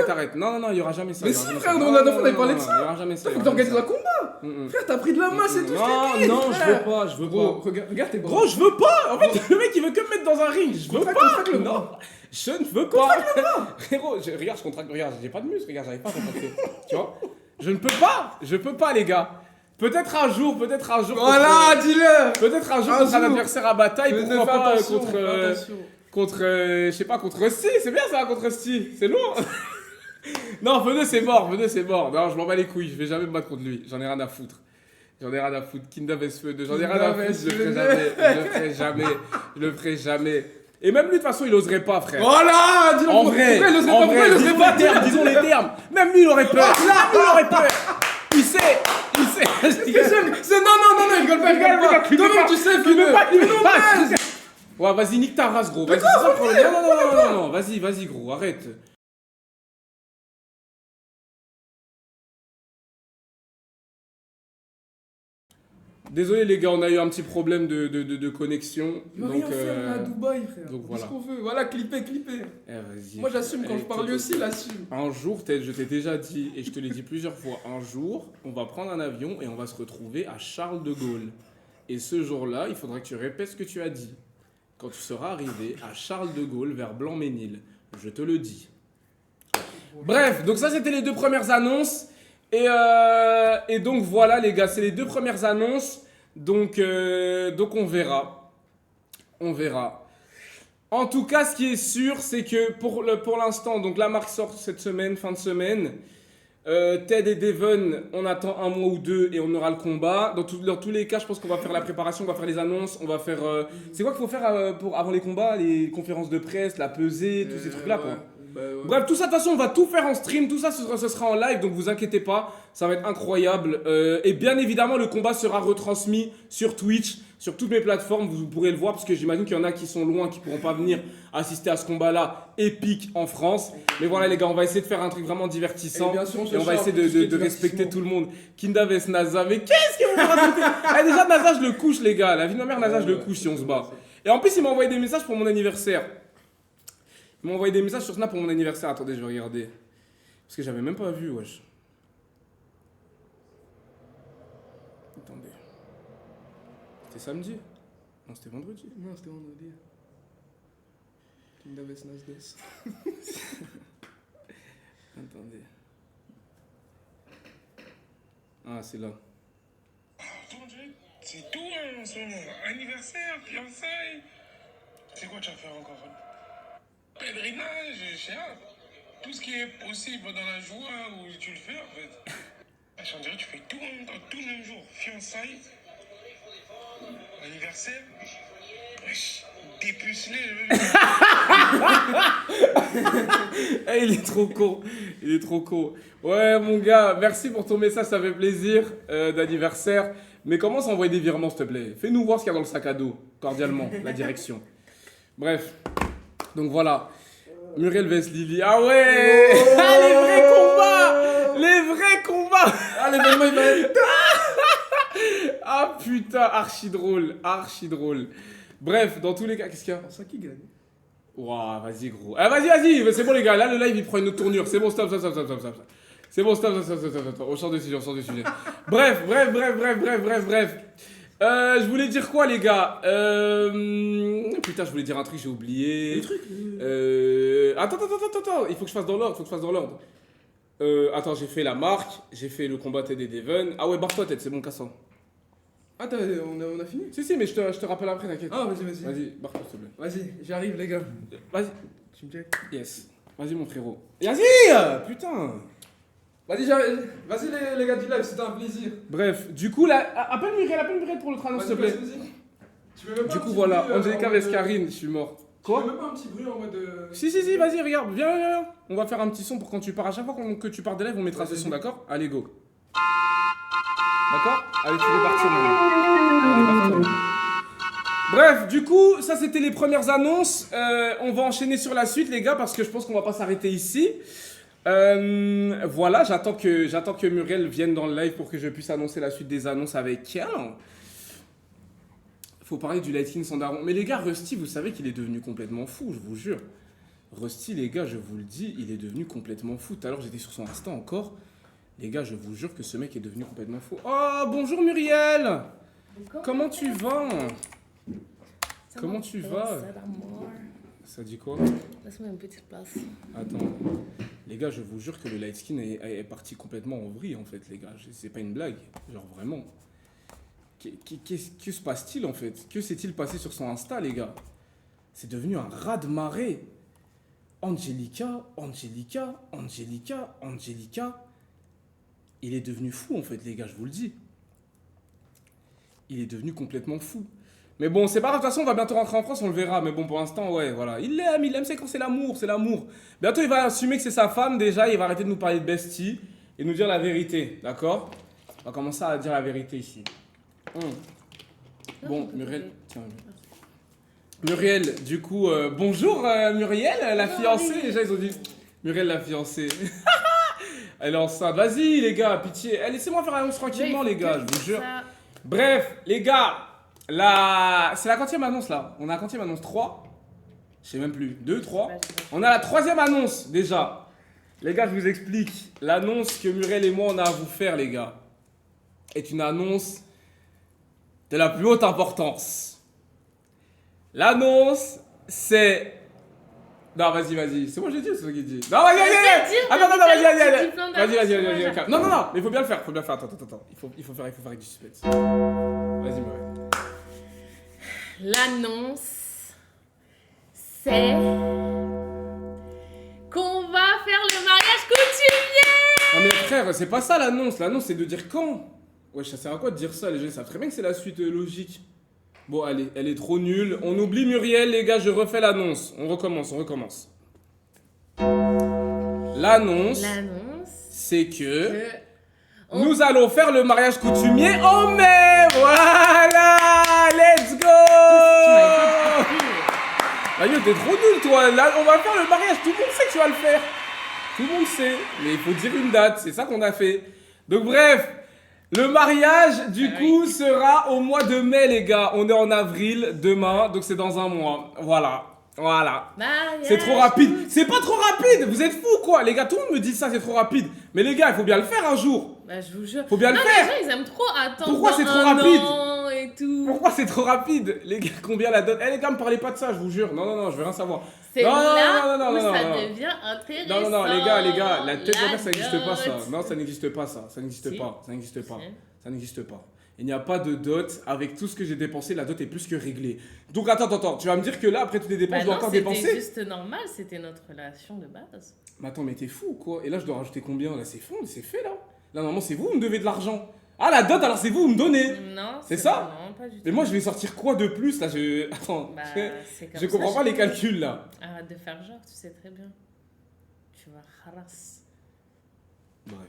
arrête. Non, il y aura jamais ça. Mais il y aura si, jamais frère, ça. on Non, a non, on avait non, parlé de non, ça. Il y aura jamais ça. Faut il y que aura jamais t'organises un ça. combat. Frère, t'as pris de la masse et tout. Non, je veux Gros, pas. regarde tes bras. Gros, je veux pas. En fait, le mec, il veut que me mettre dans un ring. Je veux Contracte pas. le Non, bras. je ne veux pas. Frérot, regarde, je contracte. Regarde, j'ai pas de muscle. Regarde, j'arrive pas à contracter. Tu vois? Je ne peux pas. Je peux pas, les gars. Peut-être un jour. Voilà, dis-le. Peut-être un jour Un contre un jour. adversaire à bataille. Fais Pourquoi pas attention, contre. fais attention. Contre, je sais pas, contre Rusty, c'est bien ça, contre Rusty, c'est lourd. Non, Feu 2 c'est mort, Feu 2 c'est mort. Non, je m'en bats les couilles, je vais jamais me battre contre lui, j'en ai rien à foutre. J'en ai rien à foutre, Kingdom vs Feu 2, j'en ai rien à foutre, je le ferai jamais, je le ferai jamais. Et même lui, de toute façon, il oserait pas, frère. Voilà, dis-le. En vrai, disons les termes, disons les termes. Même lui, il aurait peur. Il aurait peur. Il sait. Non, il rigole pas. Toi-même, tu sais, Il veut pas, il veut non, pas. Ouais, vas-y, nique ta race, gros. Vas-y, c'est ça le problème. Non, vas-y, gros, arrête. Désolé les gars, on a eu un petit problème de connexion. Il va rien faire là à Dubaï, frère. Donc voilà. Ce qu'on veut. Voilà, clipper. Vas-y. Moi j'assume quand je parle lui aussi, il assume. Un jour, je t'ai déjà dit, et je te l'ai dit plusieurs fois, un jour, on va prendre un avion et on va se retrouver à Charles de Gaulle. Et ce jour-là, il faudra que tu répètes ce que tu as dit. Quand tu seras arrivé à Charles de Gaulle vers Blanc-Ménil. Je te le dis. Bref, donc ça c'était les 2 premières annonces. Et donc voilà les gars, c'est les 2 premières annonces. Donc on verra. On verra. En tout cas, ce qui est sûr, c'est que pour l'instant, donc la marque sort cette semaine, fin de semaine. Ted et Devon, on attend 1 mois ou 2 et on aura le combat. Dans tous les cas, je pense qu'on va faire la préparation, on va faire les annonces, on va faire... C'est quoi qu'il faut faire avant les combats? Les conférences de presse, la pesée, tous ces trucs-là, quoi. Ouais. Bref, tout ça, de toute façon, on va tout faire en stream, tout ça, ce sera en live, donc vous inquiétez pas, ça va être incroyable. Et bien évidemment, le combat sera retransmis sur Twitch, sur toutes mes plateformes, vous pourrez le voir, parce que j'imagine qu'il y en a qui sont loin, qui pourront pas venir assister à ce combat-là épique en France. Mais voilà les gars, on va essayer de faire un truc vraiment divertissant, et on va essayer de respecter tout le monde. Kinda vs Naza, mais qu'est-ce que vous me racontez? Déjà, Naza, je le couche les gars, la vie de ma mère, Naza, je le couche si on se bat. Et en plus, il m'a envoyé des messages pour mon anniversaire. Ils m'ont envoyé des messages sur Snap pour mon anniversaire. Attendez, je vais regarder. Parce que j'avais même pas vu, wesh. Attendez. C'était samedi? Non, c'était vendredi. Non, c'était vendredi. Kingdom vs Nasdaq. Attendez. Ah, c'est là. C'est tout hein, en ce moment. Anniversaire, fiançailles. C'est quoi tu vas faire encore? Pèlerinage, je sais pas. Tout ce qui est possible dans la joie où tu le fais en fait. On dirait que tu fais tout en même temps, tout le même jour. Fiançailles, anniversaire. Wesh, dépucelé. Il est trop con. Il est trop con. Ouais, mon gars, merci pour ton message, ça fait plaisir d'anniversaire. Mais commence à envoyer des virements, s'il te plaît. Fais-nous voir ce qu'il y a dans le sac à dos, cordialement, la direction. Bref. Donc voilà, Muriel vs Lily. Ah ouais. Ah, les vrais combats. Les vrais combats. Ah, l'événement il va être... Ah putain, archi drôle. Bref, dans tous les cas, qu'est-ce qu'il y a? Ça qui gagne? Ouah, vas-y gros. Ah, vas-y, c'est bon les gars, là le live il prend une autre tournure. C'est bon, stop. C'est bon, stop. On change de sujet. Bref. Je voulais dire quoi les gars? Putain, je voulais dire un truc, j'ai oublié. Le truc Attends, il faut que je fasse dans l'ordre. Attends, j'ai fait la marque, j'ai fait le combat Ted et Devon. Ah ouais, barre-toi Ted, c'est bon, cassant. Attends, on a fini? Si, mais je te rappelle après, t'inquiète. Ah, vas-y. Vas-y, barre-toi s'il te plaît. Vas-y, j'arrive les gars. Vas-y. Tu me check? Yes. Vas-y mon frérot. Vas-y. Putain. Vas-y, les gars du live, c'était un plaisir. Bref, du coup, là, appelle Muriel pour le annonce, s'il te plaît. Vas-y. Tu veux même pas Du un coup, petit voilà, bruit, Angelica en mode, vs Karine, je suis mort. Tu veux même pas un petit bruit en mode... Si, vas-y, regarde, viens. On va faire un petit son pour quand tu pars. À chaque fois que tu pars des lives, on mettra ce son, d'accord? Allez, go. D'accord? Allez, tu veux partir maintenant. Bref, du coup, ça c'était les premières annonces. On va enchaîner sur la suite, les gars, parce que je pense qu'on va pas s'arrêter ici. Voilà, j'attends que Muriel vienne dans le live pour que je puisse annoncer la suite des annonces avec elle. Faut parler du Light King Sandaron. Mais les gars, Rusty, vous savez qu'il est devenu complètement fou, je vous jure. Rusty, les gars, je vous le dis, il est devenu complètement fou. Tout à l'heure, j'étais sur son Insta encore. Les gars, je vous jure que ce mec est devenu complètement fou. Oh, bonjour Muriel. Comment tu vas? Comment tu vas? Ça dit quoi? Laisse-moi une petite place. Attends. Les gars, je vous jure que le light skin est parti complètement en vrille, en fait, les gars. C'est pas une blague. Genre, vraiment. Que se passe-t-il, en fait? Que s'est-il passé sur son Insta, les gars? c'est devenu un raz-de-marée. Angelica. Il est devenu fou, en fait, les gars, je vous le dis. Il est devenu complètement fou. Mais bon, c'est pas grave, de toute façon, on va bientôt rentrer en France, on le verra. Mais bon, pour l'instant, ouais, voilà. Il l'aime, c'est quand c'est l'amour, c'est l'amour. Bientôt, il va assumer que c'est sa femme, déjà, il va arrêter de nous parler de bestie et nous dire la vérité, d'accord? On va commencer à dire la vérité ici. Bon, Muriel, tiens. Muriel, du coup, bonjour Muriel, la fiancée. Déjà, ils ont dit Muriel, la fiancée. Elle est enceinte. Vas-y, les gars, pitié. Laissez-moi faire l'annonce tranquillement, les gars, je vous jure. Bref, les gars. C'est la quantième annonce là. On a la quantième annonce 3. Je sais même plus. 2, 3. On a la 3e annonce déjà. Les gars, je vous explique. L'annonce que Muriel et moi on a à vous faire, les gars, est une annonce de la plus haute importance. L'annonce, c'est... Non, vas-y. C'est moi, j'ai dit ou c'est toi qui dis? Non, vas-y. Attends, vas-y. Non, mais il faut bien le faire. Attends. Il faut faire avec du suspense. Vas-y, Muriel. L'annonce, c'est qu'on va faire le mariage coutumier. Non mais frère, c'est pas ça l'annonce. L'annonce, c'est de dire quand. Ouais, ça sert à quoi de dire ça? Les gens savent très bien que c'est la suite logique. Bon, allez, elle est trop nulle. On oublie Muriel, les gars, je refais l'annonce. On recommence. L'annonce, c'est que... Nous allons faire le mariage coutumier en mai. Voilà, let's go. Magno, t'es trop nul, toi. Là, on va faire le mariage. Tout le monde sait que tu vas le faire. Tout le monde sait. Mais il faut dire une date. C'est ça qu'on a fait. Donc, bref, le mariage, du coup, sera au mois de mai, les gars. On est en avril, demain. Donc, c'est dans un mois. Voilà. C'est trop rapide. C'est pas trop rapide. Vous êtes fous, quoi. Les gars, tout le monde me dit ça, c'est trop rapide. Mais les gars, il faut bien le faire un jour. Bah, je vous jure. Faut bien le faire. Les gens, ils aiment trop attendre. Pourquoi c'est trop rapide et tout. Pourquoi c'est trop rapide? Les gars, combien la dot? Les gars, me parlez pas de ça, je vous jure. Non, je veux rien savoir. C'est non, là non, où ça devient intéressant. Non, les gars, la tête de mère, ça n'existe pas, ça. dot. Non, ça n'existe pas, ça. Ça n'existe pas. Ça n'existe pas. Il n'y a pas de dot. Avec tout ce que j'ai dépensé, la dot est plus que réglée. Donc, attends. Tu vas me dire que là, après toutes les dépenses, je dois encore dépenser? C'était juste normal, c'était notre relation de base. Mais attends, mais t'es fou, quoi. Et là, je dois rajouter combien? Là, c'est fou, c'est fait, là. Là, normalement, c'est vous me devez de l'argent. Ah, la dot, alors c'est vous me donnez. Non, c'est ça? Non, pas du tout. Mais moi, je vais sortir quoi de plus, là? Attends, je comprends pas les calculs, là. Arrête de faire genre, tu sais très bien. Tu vas harass. Bref.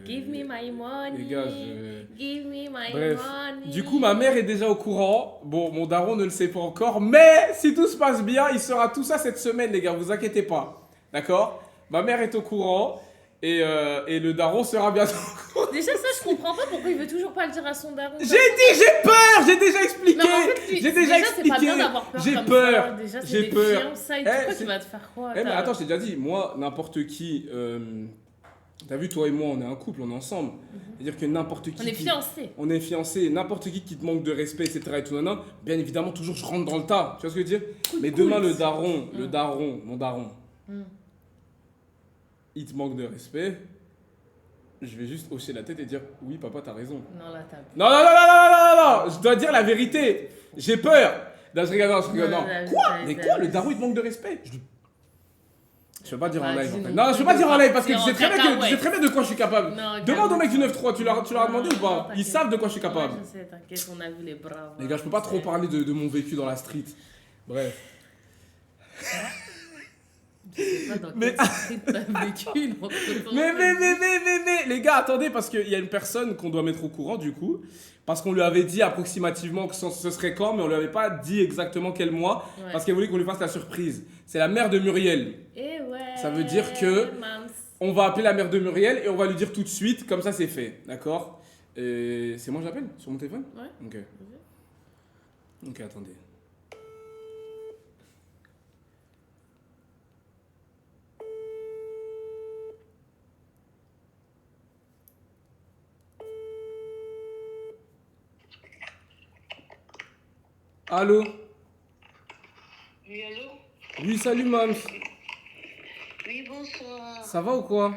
Give me my money. Les gars, Give me my Bref. money. Du coup, ma mère est déjà au courant. Bon, mon daron ne le sait pas encore. Mais si tout se passe bien, il sera tout ça cette semaine, les gars. Vous inquiétez pas. D'accord? Ma mère est au courant. Et le daron sera bientôt au courant. Déjà, ça, je comprends pas pourquoi il veut toujours pas le dire à son daron. J'ai peur! J'ai déjà expliqué! Mais en fait, J'ai déjà expliqué! C'est pas bien d'avoir peur J'ai comme peur! ça. Déjà, c'est J'ai des peur! fiançailles. Pourquoi tu vas te faire quoi? Mais attends, je t'ai déjà dit, moi, n'importe qui. T'as vu, toi et moi, on est un couple, on est ensemble. C'est-à-dire que n'importe qui. On est fiancés. On est fiancés, n'importe qui te manque de respect, etc. et tout, bien évidemment, toujours je rentre dans le tas. Tu vois ce que je veux dire? Mais demain, le daron, mon daron, il te manque de respect. Je vais juste hocher la tête et dire oui, papa, t'as raison. Non, là, t'as. Non, je dois dire la vérité. J'ai peur. Non, je rigole. Quoi? Mais quoi? Le daron, il te manque de respect? Je peux pas dire en live en fait. Non, je peux pas dire en live parce que tu sais très bien de quoi je suis capable. Demande au mec du 9-3, tu leur as demandé ou pas? Ils savent de quoi je suis capable. Je sais, t'inquiète, on a vu les bras. Les gars, je peux pas trop parler de mon vécu dans la street. Bref. Mais les gars, attendez, parce qu'il y a une personne qu'on doit mettre au courant du coup. Parce qu'on lui avait dit approximativement que ce serait quand, mais on lui avait pas dit exactement quel mois. Ouais. Parce qu'elle voulait qu'on lui fasse la surprise. C'est la mère de Muriel. Et ouais. Ça veut dire que on va appeler la mère de Muriel et on va lui dire tout de suite, comme ça c'est fait. D'accord? C'est moi que j'appelle sur mon téléphone? Ouais. Ok, attendez. Allô? Oui, allô? Oui, salut, Mams. Oui, bonsoir. Ça va ou quoi?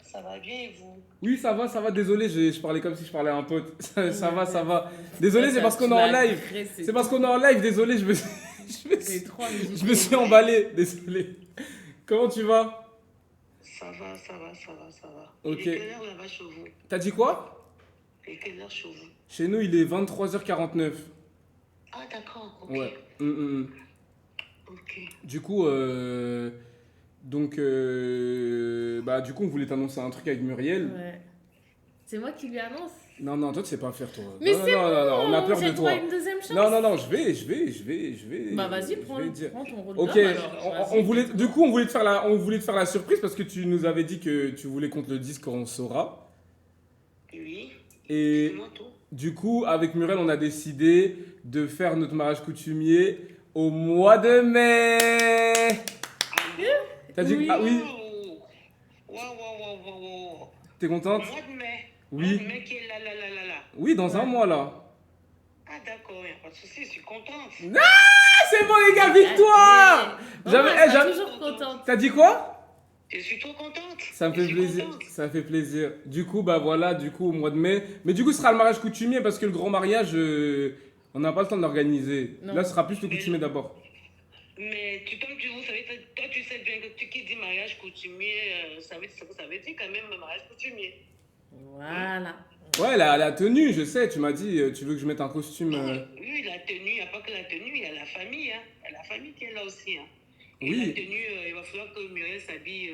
Ça va bien et vous? Oui, ça va. Désolé, je parlais comme si je parlais à un pote. Ça va. Désolé, c'est parce qu'on est en live. C'est parce qu'on est en live, désolé, je me suis... Les trois musiciens. Je me suis emballé, désolé. Comment tu vas? Ça va, ça va, ça va, ça va. Ok. Il est quelle heure là-bas chez vous? T'as dit quoi? Il est quelle heure chez vous? Chez nous, il est 23h49. Ah, d'accord, ok. Ouais. Ok. Du coup, bah, du coup, on voulait t'annoncer un truc avec Muriel. Ouais. C'est moi qui lui annonce. Non, toi, tu sais pas faire, toi. Mais non, c'est non, non, on a peur j'ai de droit toi. à une deuxième chance. Non, je vais. Bah vas-y, je prends, vais dire. prends ton rôle Ok, d'homme alors. on voulait, du coup, on voulait te faire la surprise parce que tu nous avais dit que tu voulais qu'on te le dise quand on saura. Oui. Et Dis-moi tout. du coup, avec Muriel, on a décidé de faire notre mariage coutumier au mois de mai. T'as dit Oui. Ah oui, Wow. t'es contente? Mois de mai. Oui. Mois de mai qui est là. Oui, dans un mois là. Ah, d'accord, y a pas de souci, je suis contente. Ah, c'est bon les gars, victoire! J'avais j'avais- toujours contente. T'as dit quoi? Je suis trop contente. Ça me Je fait suis plaisir. contente. Ça fait plaisir. Du coup, bah voilà, au mois de mai. Mais du coup, ce sera le mariage coutumier parce que le grand mariage, on n'a pas le temps de l'organiser. Non. Là, ce sera plus le coutumier d'abord. Mais vous savez, toi, tu sais bien que qui dit mariage coutumier, ça veut dire quand même mariage coutumier. Voilà. Ouais, la tenue, je sais. Tu m'as dit, tu veux que je mette un costume. Oui, la tenue, il n'y a pas que la tenue, il y a la famille. Hein. Il y a la famille qui est là aussi. Hein. Et Oui. la tenue, il va falloir que Muriel s'habille.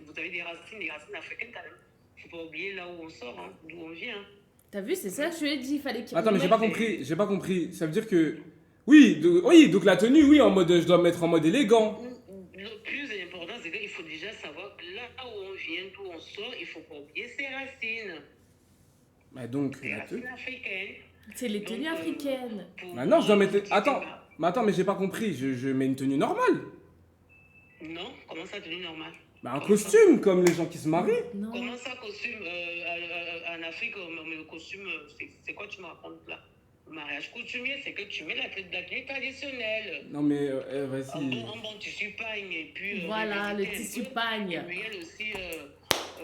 Vous avez des racines africaines quand même. Il ne faut pas oublier là où on sort, hein, d'où on vient. T'as vu, c'est ça que je lui ai dit, il fallait qu'il Attends, mais remette. j'ai pas compris. Ça veut dire que. Oui, donc la tenue, oui, en mode, je dois me mettre en mode élégant. Le plus important, c'est qu'il faut déjà savoir que là où on vient, d'où on sort, il ne faut pas oublier ses racines. Bah donc, Les la tenue. racines africaines. C'est les tenues Donc, africaines. Bah non, je dois mettre. Attends, mais j'ai pas compris. Je mets une tenue normale. Non, comment ça, tenue normale? Bah un costume, comme les gens qui se marient. Non. Comment ça, costume en Afrique, le costume, c'est quoi tu me racontes là? Le mariage coutumier, c'est que tu mets la tenue traditionnelle. Non mais Un vas-y. bon tissu pagne et puis... Voilà, le revisiter un tissu peu. pagne. Et puis elle aussi,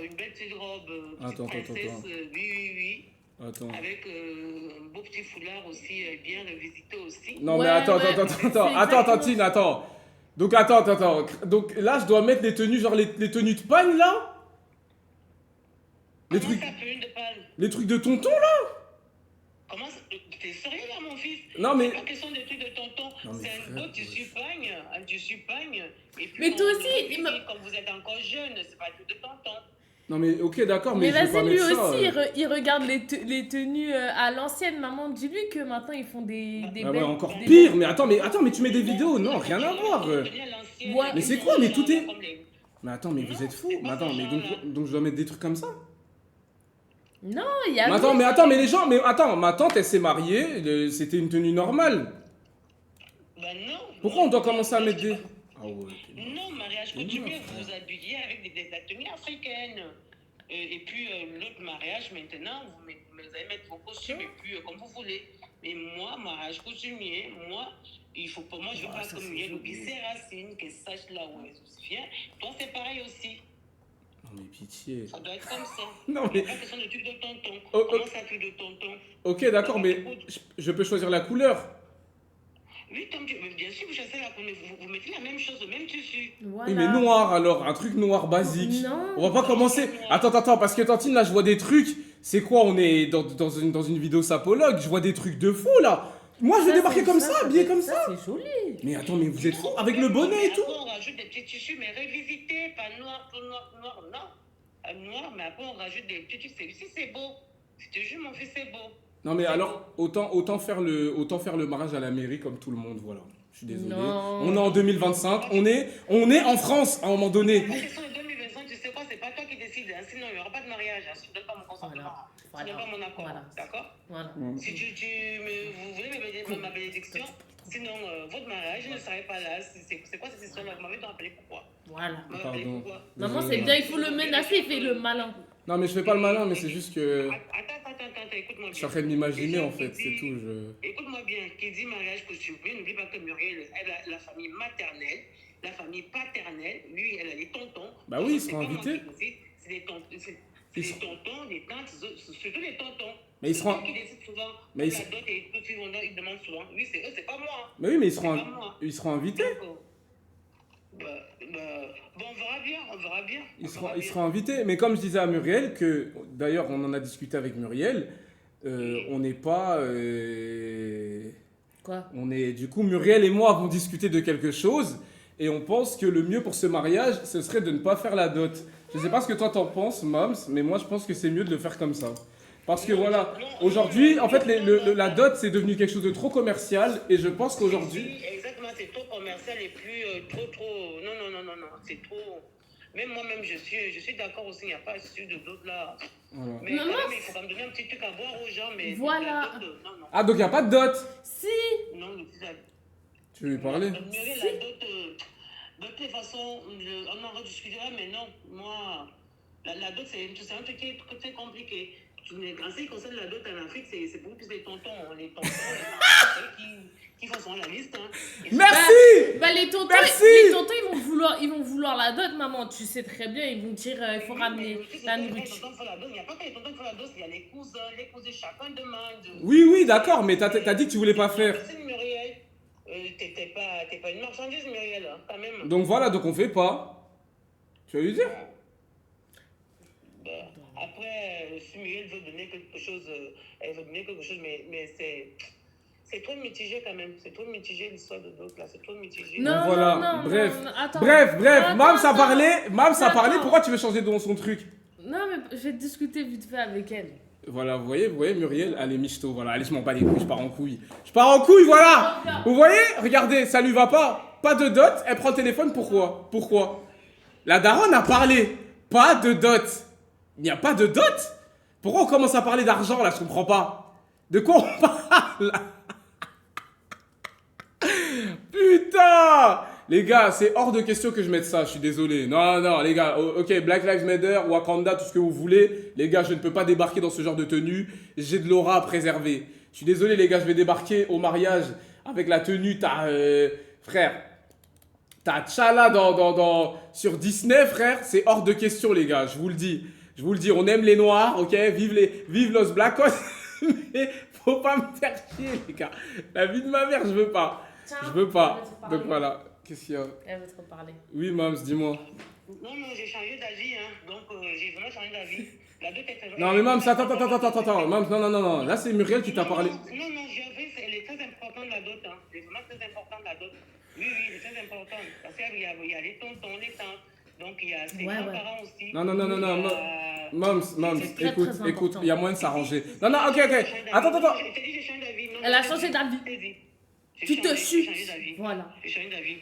une belle petite robe, petite Attends. princesse, oui. Attends. Avec un beau petit foulard aussi, bien revisité aussi. Non Ouais, mais attends, ouais, attends, c'est attends, exactement Tine, attends. Donc attends. Donc là, je dois mettre les tenues, genre les tenues de pagne là? Comment ça, tenue de panne? Les trucs de tonton là? Comment ça? T'es sérieux là, mon fils? Non mais. C'est pas question de trucs de tonton. Non, mais C'est un frère, beau tissu pagne, Et puis Mais toi on aussi, le il m'a- revisite quand vous êtes encore jeune, c'est pas un truc de tonton. Non mais ok d'accord, mais Mais je vais vas-y, pas lui mettre ça. aussi, il regarde les tenues à l'ancienne, maman. Dis-lui que maintenant ils font des Ah ouais, belles- encore des- pire. Mais attends, mais tu mets des vidéos? Non, rien à voir. Ouais. Mais c'est quoi? Mais tout est. Comme les- Mais attends, mais vous Non, êtes fous. c'est pas Mais attends, ce mais genre-là. donc je dois mettre des trucs comme ça? Non, il y a. Mais attends, mais les gens, mais attends, ma tante elle s'est mariée, c'était une tenue normale. Bah non. Pourquoi on doit commencer à mettre des. Ah ouais. Non, mariage coutumier, vous vous habillez avec la tenue africaine. Et puis l'autre mariage, maintenant, vous allez mettre vos costumes et puis comme vous voulez. Mais moi, mariage coutumier, il faut pas, moi je veux pas ça, que c'est Muriel oublie joli. ses racines, qu'elle sache là où elle vient. Toi, c'est pareil aussi. Non mais pitié. Ça doit être comme ça. Non mais. Pas question de truc de tonton. Oh, Comment ça, truc de tonton? Ok, d'accord, mais je peux choisir la couleur. Oui, bien sûr, vous chassez la couleur, vous mettez la même chose, le même tissu. Voilà. Oui, mais noir alors, un truc noir basique. Non. On va pas commencer. Attends, parce que Tantine, là, je vois des trucs. C'est quoi? On est dans une vidéo sapologue. Je vois des trucs de fou là. Moi, je vais débarquer c'est- comme ça, habillé comme ça. C'est joli. Mais attends, mais vous êtes fous avec le bonnet et tout. Après, on rajoute des petits tissus, mais révisités, pas noir, tout noir, non. Noir, mais après, on rajoute des petits tissus. Si c'est beau. Je te jure, mon fils, c'est beau. Non, mais alors, autant faire le mariage à la mairie comme tout le monde, voilà. Je suis désolé. Non. On est en 2025, on est en France à un moment donné. La question de 2025, tu sais quoi, c'est pas toi qui décides. Hein. Sinon, il n'y aura pas de mariage. Hein. Si tu ne donnes pas mon consentement. Voilà. Si tu ne donnes pas mon accord. Voilà. D'accord? Voilà. Si vous voulez ma bénédiction, sinon, votre mariage ne serait pas là. C'est quoi cette histoire-là? Vous m'avez rappelé pourquoi? Voilà. Vous m'avez rappelé Pardon. pourquoi? Maman, Désolé. c'est bien, il faut le menacer, il fait le malin. Non, mais je fais pas le malin, mais c'est juste que. Attends, écoute-moi bien. Je suis en train de m'imaginer en fait, c'est tout. Écoute-moi bien, qui dit mariage coutumier, n'oublie pas que Muriel, elle a la famille maternelle, la famille paternelle, lui, elle a les tontons. Bah oui, ils C'est seront pas moi invités. qui décide, c'est des tontons, des tantes, surtout les tontons. Mais ils seront... C'est eux qui décident souvent. Mais La ils- dot et tout, ils demandent souvent. Oui, c'est eux, c'est pas moi. Mais oui, mais C'est pas moi. ils seront invités. Donc, bon, on verra bien, on verra bien. Ils on seront, verra ils bien. seront invités. Mais comme je disais à Muriel, que d'ailleurs on en a discuté avec Muriel, on n'est pas... Quoi? on est, du coup, Muriel et moi avons discuté de quelque chose et on pense que le mieux pour ce mariage, ce serait de ne pas faire la dot. Je sais pas ce que toi t'en penses, Moms, mais moi je pense que c'est mieux de le faire comme ça. Parce que voilà, aujourd'hui, en fait, la dot c'est devenu quelque chose de trop commercial et je pense qu'aujourd'hui... Oui, exactement, c'est trop commercial et plus trop. Non, c'est trop. Même moi-même, je suis d'accord aussi, il n'y a pas sûr de dot là. Voilà. Mais Non, quand non, même, il faut quand même donner un petit truc à boire aux gens, mais. Voilà. La dot, non. Ah, donc il n'y a pas de dot. Si! Non, mais c'est ça. Tu veux lui parler? Muriel, la dot, de toute façon, on en rediscutera, mais non, moi, la dot, c'est un truc qui est très compliqué. En ce qui concerne la dot en Afrique, c'est beaucoup plus les tontons, les qui font souvent la liste. Hein. Merci! Bah les tontons, Merci. ils vont vouloir la dot, maman. Tu sais très bien, ils vont dire il faut ramener la nourriture. Il n'y a pas que les tontons qui font la dot, il y a les cousins, chacun demande. Oui, d'accord, mais t'as dit que tu voulais pas faire. Merci Muriel. T'es pas une marchandise, Muriel, hein, quand même. Donc voilà, donc on fait pas. Tu vas lui dire? Après, si Muriel veut donner quelque chose, elle veut donner quelque chose, mais c'est trop mitigé quand même. C'est trop mitigé l'histoire de dot là, c'est trop mitigé. Non, Donc voilà, non, bref. non, attends. Bref, Attends, Mams a attends. parlé, Attends. pourquoi tu veux changer de son truc? Non, mais je vais discuter vite fait avec elle. Voilà, vous voyez, Muriel, elle est michto, voilà, allez, je m'en bats les couilles, je pars en couille. Je pars en couille, voilà! Vous voyez? Regardez, ça lui va pas. Pas de dot, elle prend le téléphone, pourquoi? La daronne a parlé, pas de dot. Il n'y a pas de dot? Pourquoi on commence à parler d'argent là, je comprends pas. De quoi on parle? Putain! Les gars, c'est hors de question que je mette ça, je suis désolé. Non, les gars, ok, Black Lives Matter, Wakanda, tout ce que vous voulez. Les gars, je ne peux pas débarquer dans ce genre de tenue. J'ai de l'aura à préserver. Je suis désolé, les gars, je vais débarquer au mariage avec la tenue. Frère, t'as T'Challa sur Disney, frère. C'est hors de question, les gars, je vous le dis. On aime les noirs, ok? Vive los blancos. Mais faut pas me faire chier, les gars. La vie de ma mère, je veux pas. Tiens, Je veux pas. elle veut te parler. Donc voilà. Qu'est-ce qu'il y a? Elle veut te reparler. Oui, Mams, dis-moi. Non, j'ai changé d'avis, hein. Donc j'ai vraiment changé d'avis. La dot est Non, mais Mams, attends. Mams, non. Là, c'est Muriel qui t'a parlé. Non, elle est très importante la dot, hein. Elle est vraiment très importante la dot. Oui, elle est très importante. Parce qu'il y a les tontons, les tantes. Donc il y a ses Ouais. grands-parents aussi. Non. Mams, C'est très, écoute, très important. il y a moyen de s'arranger. Non, ok. Attends. Je t'ai dit, j'ai changé d'avis. Non, Elle a changé d'avis. je t'ai dit. Tu te suis. chutes. Voilà. J'ai changé d'avis.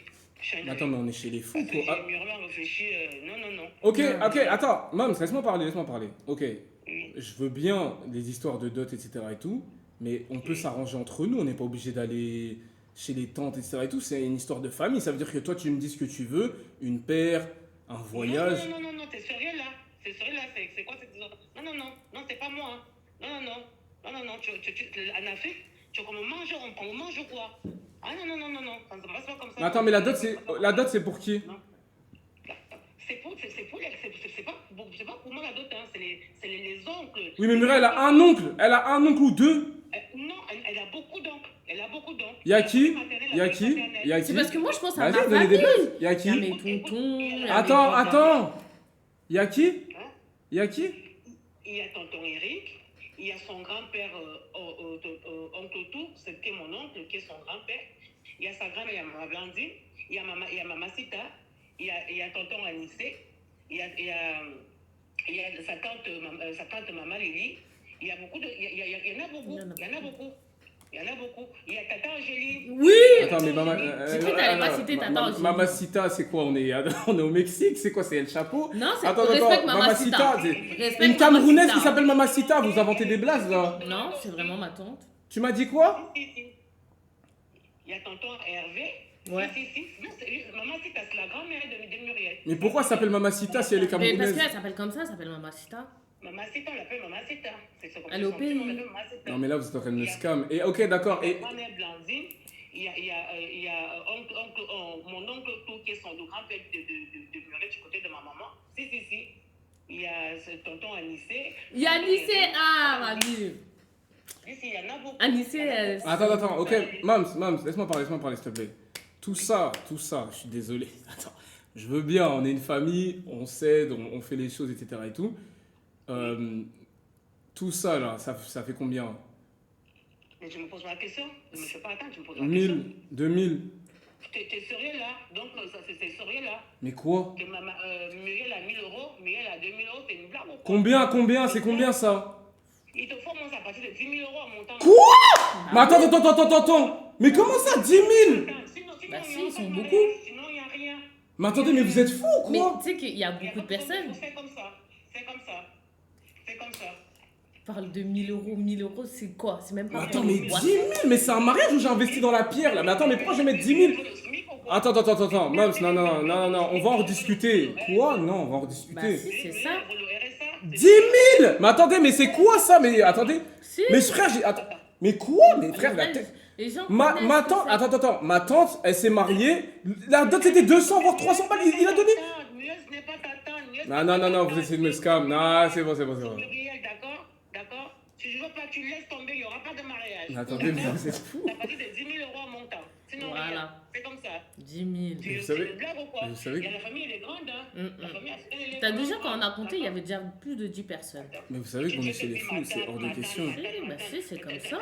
Attends, mais on est chez les fous, Parce que quoi. j'ai mûrement réfléchi. Non. Ok, attends. Mams, laisse-moi parler. Ok. Oui. Je veux bien les histoires de dot, etc. et tout, mais on peut s'arranger entre nous. On n'est pas obligé d'aller chez les tantes, etc. et tout. C'est une histoire de famille. Ça veut dire que toi, tu me dis ce que tu veux, une paire, un voyage. Non, t'es sérieux là? C'est quoi cette histoire? Non, c'est pas moi. Hein. Non. En Afrique, on mange quoi? Ah non, ça ne passe pas comme ça. Mais attends, mais la dot, c'est pour qui? Non. C'est pas pour moi la dot, hein. C'est les oncles. Oui, mais Muriel, elle a un oncle ou deux. Non, elle a beaucoup d'oncles. Y a qui? C'est parce que moi, je pense à ma Vas-y, donnez des famille. blagues. Y a Il y a qui? mes tontons. il y a Attends. Y a qui? Hein? Y a qui? Il y a tonton Eric, il y a son grand-père, oncle Tour, c'est qui est mon oncle, qui est son grand-père. Il y a sa grand-mère, il y a Maman Blandine, il y a Maman Sita, il y a tonton Anissé, il y a sa tante Maman Lily. Il y en a beaucoup. Il y a Tata Angéline. Oui. Attends, mais maman. J'ai cru que t'allais pas citer Tata Angéline. Mamacita, c'est quoi? On est au Mexique? C'est quoi? C'est El Chapo? Non, c'est Attends, respecte Mamacita. c'est Respecte une Camerounaise Mamacita. qui s'appelle Mamacita. Vous inventez des blazes là? Non, c'est vraiment ma tante. Tu m'as dit quoi? Si. Il y a tonton Hervé. Ouais. Si. Non, Maman Sita, c'est la grand-mère de Muriel. Mais pourquoi elle s'appelle Mamacita si elle est Mais parce camerounaise? qu'elle s'appelle comme ça, elle s'appelle Mamacita. Maman Sita, on l'appelle Maman Sita. C'est ce qu'on Elle est au son pays. petit nom, on l'appelle Maman Sita. Non, mais là, vous êtes en train de me scam. Et ok, d'accord. Il y Et a ma mère Blandine, il y a mon oncle Tout, qui est son grand-père de Muriel du côté de ma maman. Si. Il y a ce tonton Anissé. Yanissé, ah, ma vie. Ici, il y en a beaucoup. Anissé, Attends, ok. Mams, laisse-moi parler, s'il te plaît. Tout ça, je suis désolé. Attends, je veux bien, on est une famille, on s'aide, on fait les choses, etc. et tout. Tout ça, là, ça fait combien? Mais tu me poses pas la question. Ne me fais pas attendre, tu me poses la question. 1000, 2000. T'es sérieux là? Donc, c'est sérieux là? Mais quoi? Que Muriel a 1000 euros, Muriel a 2000 euros, c'est une blague ou quoi? Combien? C'est combien ça? Il te faut, moi, à partir de 10 000 euros en montant. Quoi? Mais attends. Mais comment ça, 10 000? Sinon, Bah il y si, a ils sont pas de beaucoup. mariage, sinon, il n'y a rien. Mais attendez, mais vous êtes fous ou Mais quoi? tu sais qu'il y a Il y a beaucoup de pas personnes C'est comme ça. C'est comme ça. C'est comme ça. qui parlent de 1000 euros. 1000 euros, c'est quoi? C'est même pas. Attends, mais 10 000? Mais c'est un mariage où j'ai investi dans la pierre là? Mais attends, mais pourquoi je vais mettre 10 000? Attends, Mams, non, on va en rediscuter. Quoi? Non, on va en Bah rediscuter. si, c'est ça. 10 000? Mais attendez, mais c'est quoi ça? Mais attendez. Si. Mais frère, attends. Mais quoi? Mais frère, la tête. Les gens Ma connaissent tante, que c'est- attends, ma tante, elle s'est mariée. La dot c'était 200 voire 300 balles. Il a donné. Non, vous essayez de me scam. Non, c'est bon. D'accord. Si je veux pas, tu laisses tomber, il n'y aura pas de mariage. Mais attendez, mais vous êtes fous. T'as parti de 10 000 euros en montant. Sinon, Voilà. rien. C'est comme ça. 10 000. Vous C'est savez- une blague ou quoi? vous savez Il y a que- la famille, elle est grande. Hein. La famille, elle est T'as grande. déjà, quand on a compté, il y avait déjà plus de 10 personnes. Mais vous savez qu'on est chez les fous, c'est hors de question. Si, c'est comme ça.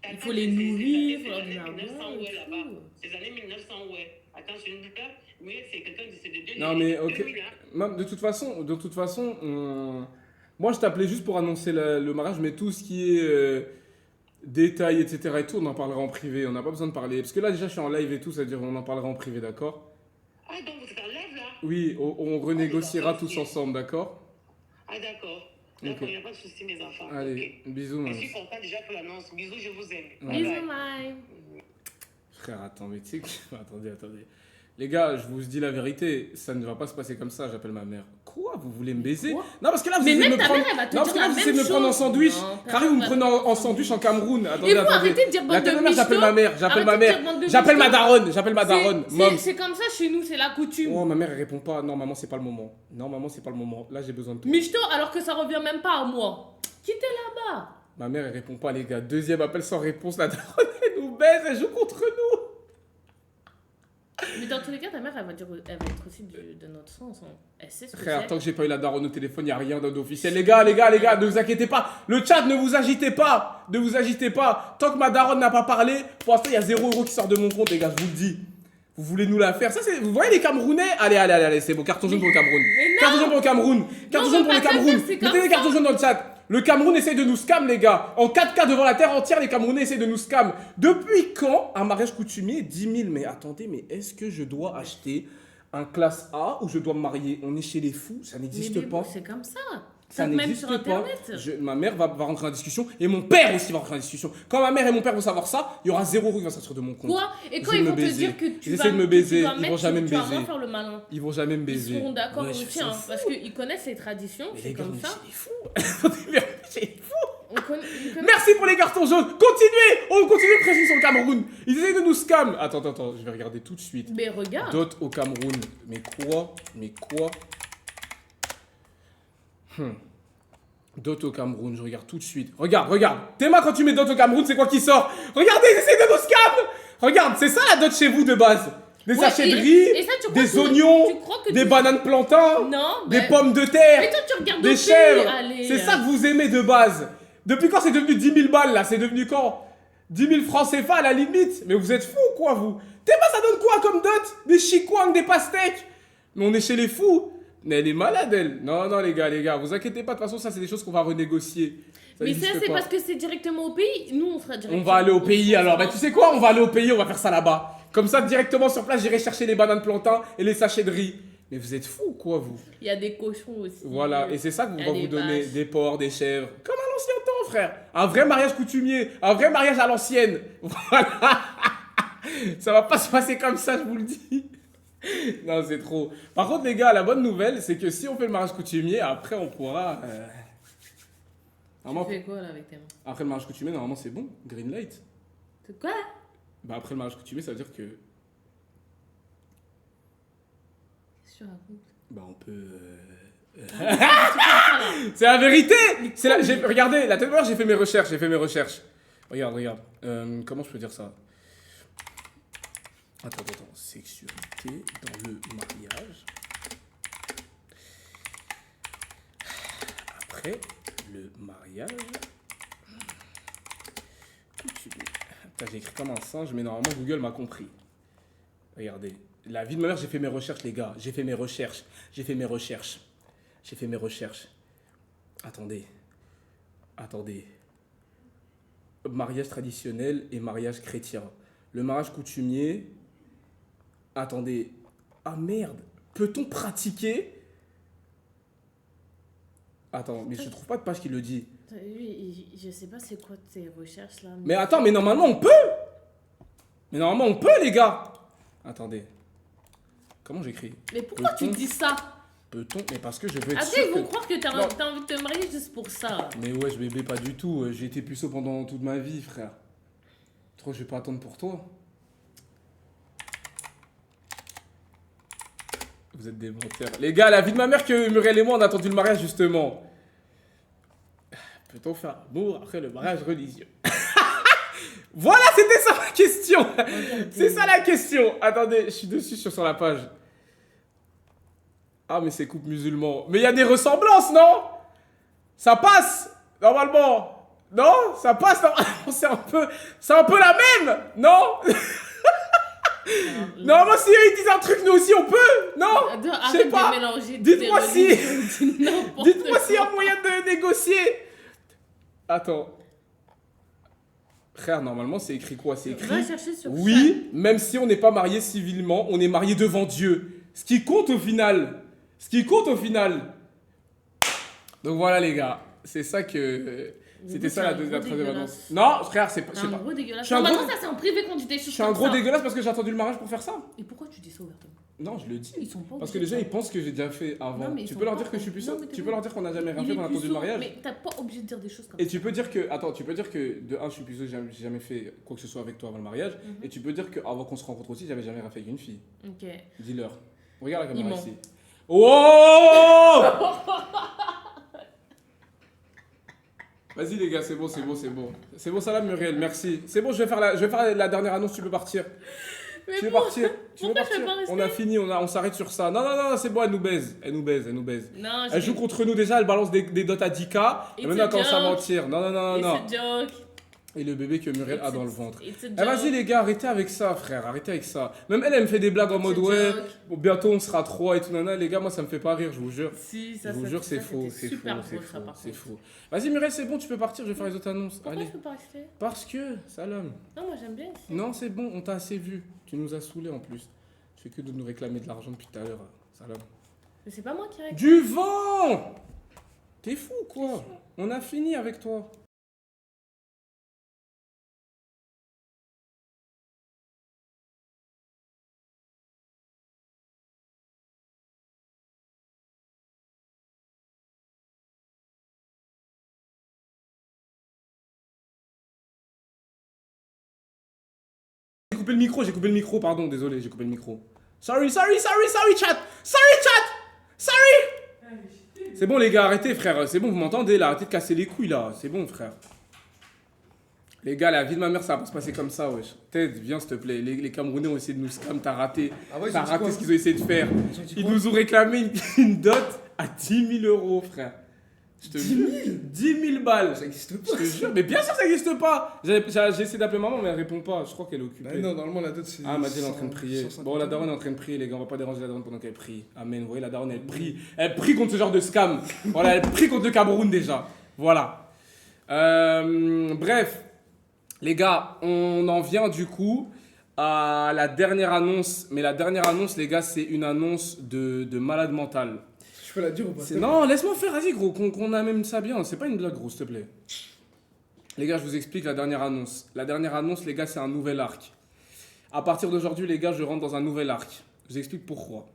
Il faut les nourrir, il faut leur donner un 900 bon ouais et là-bas. tout. Ces années 1900 ouais. Attends, je ne dis pas. Mais c'est quelqu'un c'est de 2000. Non mais ok. 2000, hein. Même, de toute façon, moi je t'appelais juste pour annoncer le mariage, mais tout ce qui est détails, etc. et tout, on en parlera en privé. On n'a pas besoin de parler. Parce que là déjà je suis en live et tout, c'est-à-dire on en parlera en privé, d'accord? Ah, donc vous êtes en live là? Oui, on renégociera tous ensemble, d'accord? Ah, d'accord. Ok. D'accord, il n'y a pas de souci, mes enfants. Allez, Ok. bisous, Je man. suis content déjà pour l'annonce. Bisous, je vous aime. Ouais. Bye bye. Bisous, Mike. Frère, attends, mais tu sais que... Attendez. Les gars, je vous dis la vérité, ça ne va pas se passer comme ça, j'appelle ma mère. Quoi? Vous voulez me baiser? Quoi? Non, parce que là, vous Mais essayez de même me ta prendre... mère, elle va te Non, parce dire que là, la vous essayez de même me prendre en chose. sandwich. Non, Carré, vous me personne prenez va- en sandwich en Cameroun. Attendez, Et vous arrêtez de dire bande J'appelle de ma mère, j'appelle michto. ma mère, j'appelle ma Arrêtez de mère. dire bande de J'appelle ma michto. daronne, j'appelle ma daronne. Mom. C'est comme ça chez nous, c'est la coutume. Oh, ma mère, elle répond pas. Non, maman, c'est pas le moment. Non, maman, c'est pas le moment. Là, j'ai besoin de toi. Michto, alors que ça revient même pas à moi. Quittez là-bas. Ma mère, elle répond pas, les gars. Deuxième appel sans réponse, la daronne, elle nous baise, elle joue contre nous. Mais dans tous les cas, ta mère, elle va être aussi de notre sens. Hein. Elle sait ce que Frère, c'est. tant que j'ai pas eu la daronne au téléphone, y a rien d'officiel. Les gars, ne vous inquiétez pas. Le chat, ne vous agitez pas. Ne vous agitez pas. Tant que ma daronne n'a pas parlé, pour l'instant, il y a 0 € qui sort de mon compte, les gars, je vous le dis. Vous voulez nous la faire? Ça, c'est. Vous voyez les Camerounais? Allez, c'est bon. Carton jaune pour le Cameroun. Mais non. Carton jaune pour le Cameroun. Carton on jaune veut pour le pas te le Cameroun. faire, c'est comme Mettez des ça. cartons jaunes dans le chat. Le Cameroun essaye de nous scam, les gars. En 4K devant la terre entière, les Camerounais essayent de nous scam. Depuis quand un mariage coutumier 10 000? Mais attendez, mais est-ce que je dois acheter un classe A ou je dois me marier? On est chez les fous, ça Mais n'existe bébé, pas. c'est comme ça. Ça Même n'existe sur pas. Internet. Ma mère va rentrer en discussion et mon père aussi va rentrer en discussion. Quand ma mère et mon père vont savoir ça, il y aura 0 € qui va sortir de mon compte. Quoi? Et quand Ils ils essaient vont de te me baiser. dire que tu Ils vas essaient de me baiser, tu vas ils mettre vont jamais me tu vas baiser. moins faire le malin. Ils vont jamais me Ils baiser. seront d'accord Ouais, aussi, je hein, suis fou. parce qu'ils connaissent les traditions, Mais c'est les gars, comme on est ça. chez les fous. On est chez les fous. Ils connaissent- Merci pour les cartons jaunes. Continuez. On continue de pression sur le Cameroun. Ils essayent de nous scam. Attends, je vais regarder tout de suite. Mais regarde. Dot au Cameroun. Mais quoi? Dot au Cameroun, je regarde tout de suite. Regarde. Théma, quand tu mets dot au Cameroun, c'est quoi qui sort? Regardez, ils essaient de nous scam. Regarde, c'est ça la dot chez vous de base. Des Ouais, sachets de et riz, ça, tu crois des que- oignons, tu crois que des tu- bananes plantains, Non, des ben- pommes de terre, Mais toi, tu regardes des d'autres chèvres. pays, allez. C'est ça que vous aimez de base. Depuis quand c'est devenu 10 000 balles là? C'est devenu quand? 10 000 francs CFA à la limite. Mais vous êtes fous quoi vous? Théma, ça donne quoi comme dot? Des chikwang, des pastèques. Mais on est chez les fous. Mais elle est malade elle. Non les gars, vous inquiétez pas. De toute façon ça c'est des choses qu'on va renégocier. Ça Mais ça, n'existe c'est pas. parce que c'est directement au pays. Nous, on sera directement. On va aller au pays alors. Bah tu sais quoi? On va aller au pays, on va faire ça là-bas. Comme ça directement sur place, j'irai chercher les bananes plantains et les sachets de riz. Mais vous êtes fous quoi vous? Il y a des cochons aussi. Voilà, et c'est ça qu'on Il y va a vous des donner, vaches. des porcs, des chèvres. Comme à l'ancien temps, frère. Un vrai mariage coutumier, un vrai mariage à l'ancienne. Voilà. Ça va pas se passer comme ça, je vous le dis. Non, c'est trop. Par contre, les gars, la bonne nouvelle, c'est que si on fait le mariage coutumier, après, on pourra... Tu fais quoi là avec tes mains? Après le mariage coutumier, normalement, c'est bon. Green light. C'est quoi? Bah, après le mariage coutumier, ça veut dire que... Qu'est-ce que tu racontes? Bah, on peut C'est la vérité. Regardez, la tête j'ai fait mes recherches, Regarde. Comment je peux dire ça? Attends. Sexualité dans le mariage. Après le mariage. Putain, j'ai écrit comme un singe, mais normalement Google m'a compris. Regardez. La vie de ma mère, j'ai fait mes recherches, les gars. J'ai fait mes recherches. Attendez. Mariage traditionnel et mariage chrétien. Le mariage coutumier. Attendez. Ah merde. Peut-on pratiquer? Attends, mais je trouve pas de page qui le dit. Oui, je sais pas c'est quoi tes recherches là. Mais attends, mais normalement on peut. Les gars. Attendez. Comment j'écris? Mais pourquoi tu dis ça? Peut-on? Mais parce que je veux être Après, sûr ils vont que... croire que t'as envie de te marier juste pour ça. Mais ouais, je bébé, pas du tout. J'ai été puceau pendant toute ma vie, frère. Trop, je vais pas attendre pour toi. Vous êtes des menteurs. Les gars, la vie de ma mère que Muriel et moi, on a attendu le mariage, justement. Peut-on faire amour après le mariage religieux? Voilà, c'était ça la question. C'est ça la question. Attendez, je suis dessus sur la page. Ah, mais c'est couple musulman. Mais il y a des ressemblances, non? Ça passe, normalement. Non? Ça passe, normalement. C'est un peu la même, non? Normalement, si eux ils disent un truc, nous aussi on peut, non? Je sais pas. Dites-moi si. Dites-moi s'il y a moyen de négocier. Attends. Frère, normalement, c'est écrit quoi? C'est écrit. Va chercher sur oui, même si on n'est pas marié civilement, on est marié devant Dieu. Ce qui compte au final. Donc voilà, les gars. C'est ça que. C'était ça la troisième annonce. Non, frère, c'est pas. C'est un gros dégueulasse. Normalement, ça, c'est en privé quand tu t'es je suis un gros dégueulasse parce que j'ai attendu le mariage pour faire ça. Et pourquoi tu dis ça ouvertement? Non, je le dis. Ils sont pas Parce que les gens, ils pensent que j'ai déjà fait avant. Tu peux leur dire que je suis puceau. Tu peux leur dire qu'on n'a jamais rien fait, qu'on a attendu le mariage. Mais t'as pas obligé de dire des choses comme Et ça. tu peux dire que. Attends, tu peux dire que de un, je suis puceau, j'ai jamais fait quoi que ce soit avec toi avant le mariage. Et tu peux dire qu'avant qu'on se rencontre aussi, j'avais jamais rien fait avec une fille. Ok. Dis-leur. Regarde la caméra Ils ici. Oh! Vas-y les gars, c'est bon. C'est bon, Salam Muriel, merci. C'est bon, je vais faire la dernière annonce, tu peux partir. Mais Tu veux partir? pourquoi je peux pas rester? On a fini, on s'arrête sur ça. Non, c'est bon, elle nous baise. Non, Elle joue contre nous déjà, elle balance des dots à 10K. Et maintenant elle commence à joke. mentir. Non. C'est joke. Et le bébé que Muriel a dans le ventre. It's a Eh, vas-y joke. les gars, arrêtez avec ça, frère. Arrêtez avec ça. Même elle me fait des blagues en mode It's a ouais, joke. bon, bientôt on sera 3 et tout. Nana. Les gars, moi ça me fait pas rire, je vous jure. Si, Je ça, vous jure, c'est faux. c'était super drôle, ça, par C'est contre. faux. Vas-y Muriel, c'est bon, tu peux partir, je vais faire les autres annonces. Pourquoi Allez. je peux pas rester? Parce que, Salam. Non, moi j'aime bien ici. Non, c'est bon, on t'a assez vu. Tu nous as saoulés en plus. Tu fais que de nous réclamer de l'argent depuis tout à l'heure. Salam. Mais c'est pas moi qui règle. Du vent! T'es fou quoi? On a fini avec toi. J'ai coupé le micro, pardon, désolé, j'ai coupé le micro. Sorry, chat! C'est bon les gars, arrêtez frère, c'est bon, vous m'entendez là, arrêtez de casser les couilles là, c'est bon frère. Les gars, la vie de ma mère, ça va pas se passer comme ça, wesh. Ted, viens s'il te plaît, les Camerounais ont essayé de nous scam, t'as raté. Ah ouais, T'as ils ont dit raté quoi? ce qu'ils ont essayé de faire. Ils ont dit Ils quoi? nous ont réclamé une dot à 10 000 euros, frère. Je te 10 jure. 000? 10 000 balles. Ça existe Je pas. te jure, mais bien sûr ça n'existe pas. J'ai essayé d'appeler maman, mais elle répond pas. Je crois qu'elle est occupée. Bah non, normalement la dot c'est. Ah, Madeleine est en train de prier. 150 Bon, la daronne est en train de prier, les gars. On va pas déranger la daronne pendant qu'elle prie. Amen. Vous voyez, la daronne, elle prie. Elle prie contre ce genre de scam. Voilà, elle prie contre le Cameroun déjà. Voilà. Bref, les gars, on en vient du coup à la dernière annonce. Mais la dernière annonce, les gars, c'est une annonce de malade mental. Je peux la dire ou pas? Non, laisse-moi faire, vas-y, gros, qu'on amène ça bien. C'est pas une blague, gros, s'il te plaît. Les gars, je vous explique la dernière annonce. La dernière annonce, les gars, c'est un nouvel arc. À partir d'aujourd'hui, les gars, je rentre dans un nouvel arc. Je vous explique pourquoi.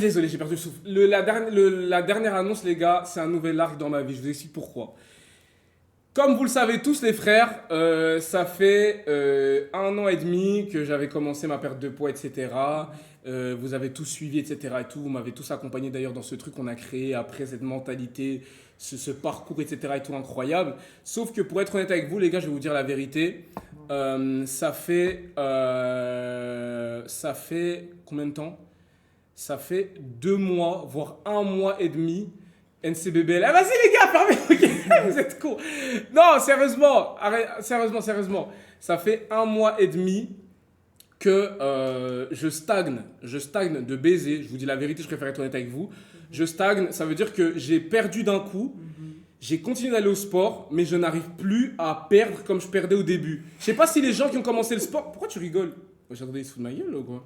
Désolé, j'ai perdu le souffle. La dernière annonce, les gars, c'est un nouvel arc dans ma vie. Je vous explique pourquoi. Comme vous le savez tous les frères, ça fait 1 an et demi que j'avais commencé ma perte de poids, etc. Vous avez tous suivi, etc. Et tout. Vous m'avez tous accompagné d'ailleurs dans ce truc qu'on a créé après cette mentalité, ce parcours, etc. et tout incroyable. Sauf que pour être honnête avec vous, les gars, je vais vous dire la vérité. Ça fait combien de temps? Ça fait 2 mois, voire 1 mois et demi. NCBBL. Ah, vas-y les gars, fermez. Ok, vous êtes cons. Non, sérieusement. Sérieusement. Ça fait 1 mois et demi que je stagne. Je stagne de baiser. Je vous dis la vérité, je préfère être honnête avec vous. Je stagne, ça veut dire que j'ai perdu d'un coup. J'ai continué d'aller au sport, mais je n'arrive plus à perdre comme je perdais au début. Je sais pas si les gens qui ont commencé le sport... Pourquoi tu rigoles? J'attendais, ils se foutent de ma gueule là, ou quoi?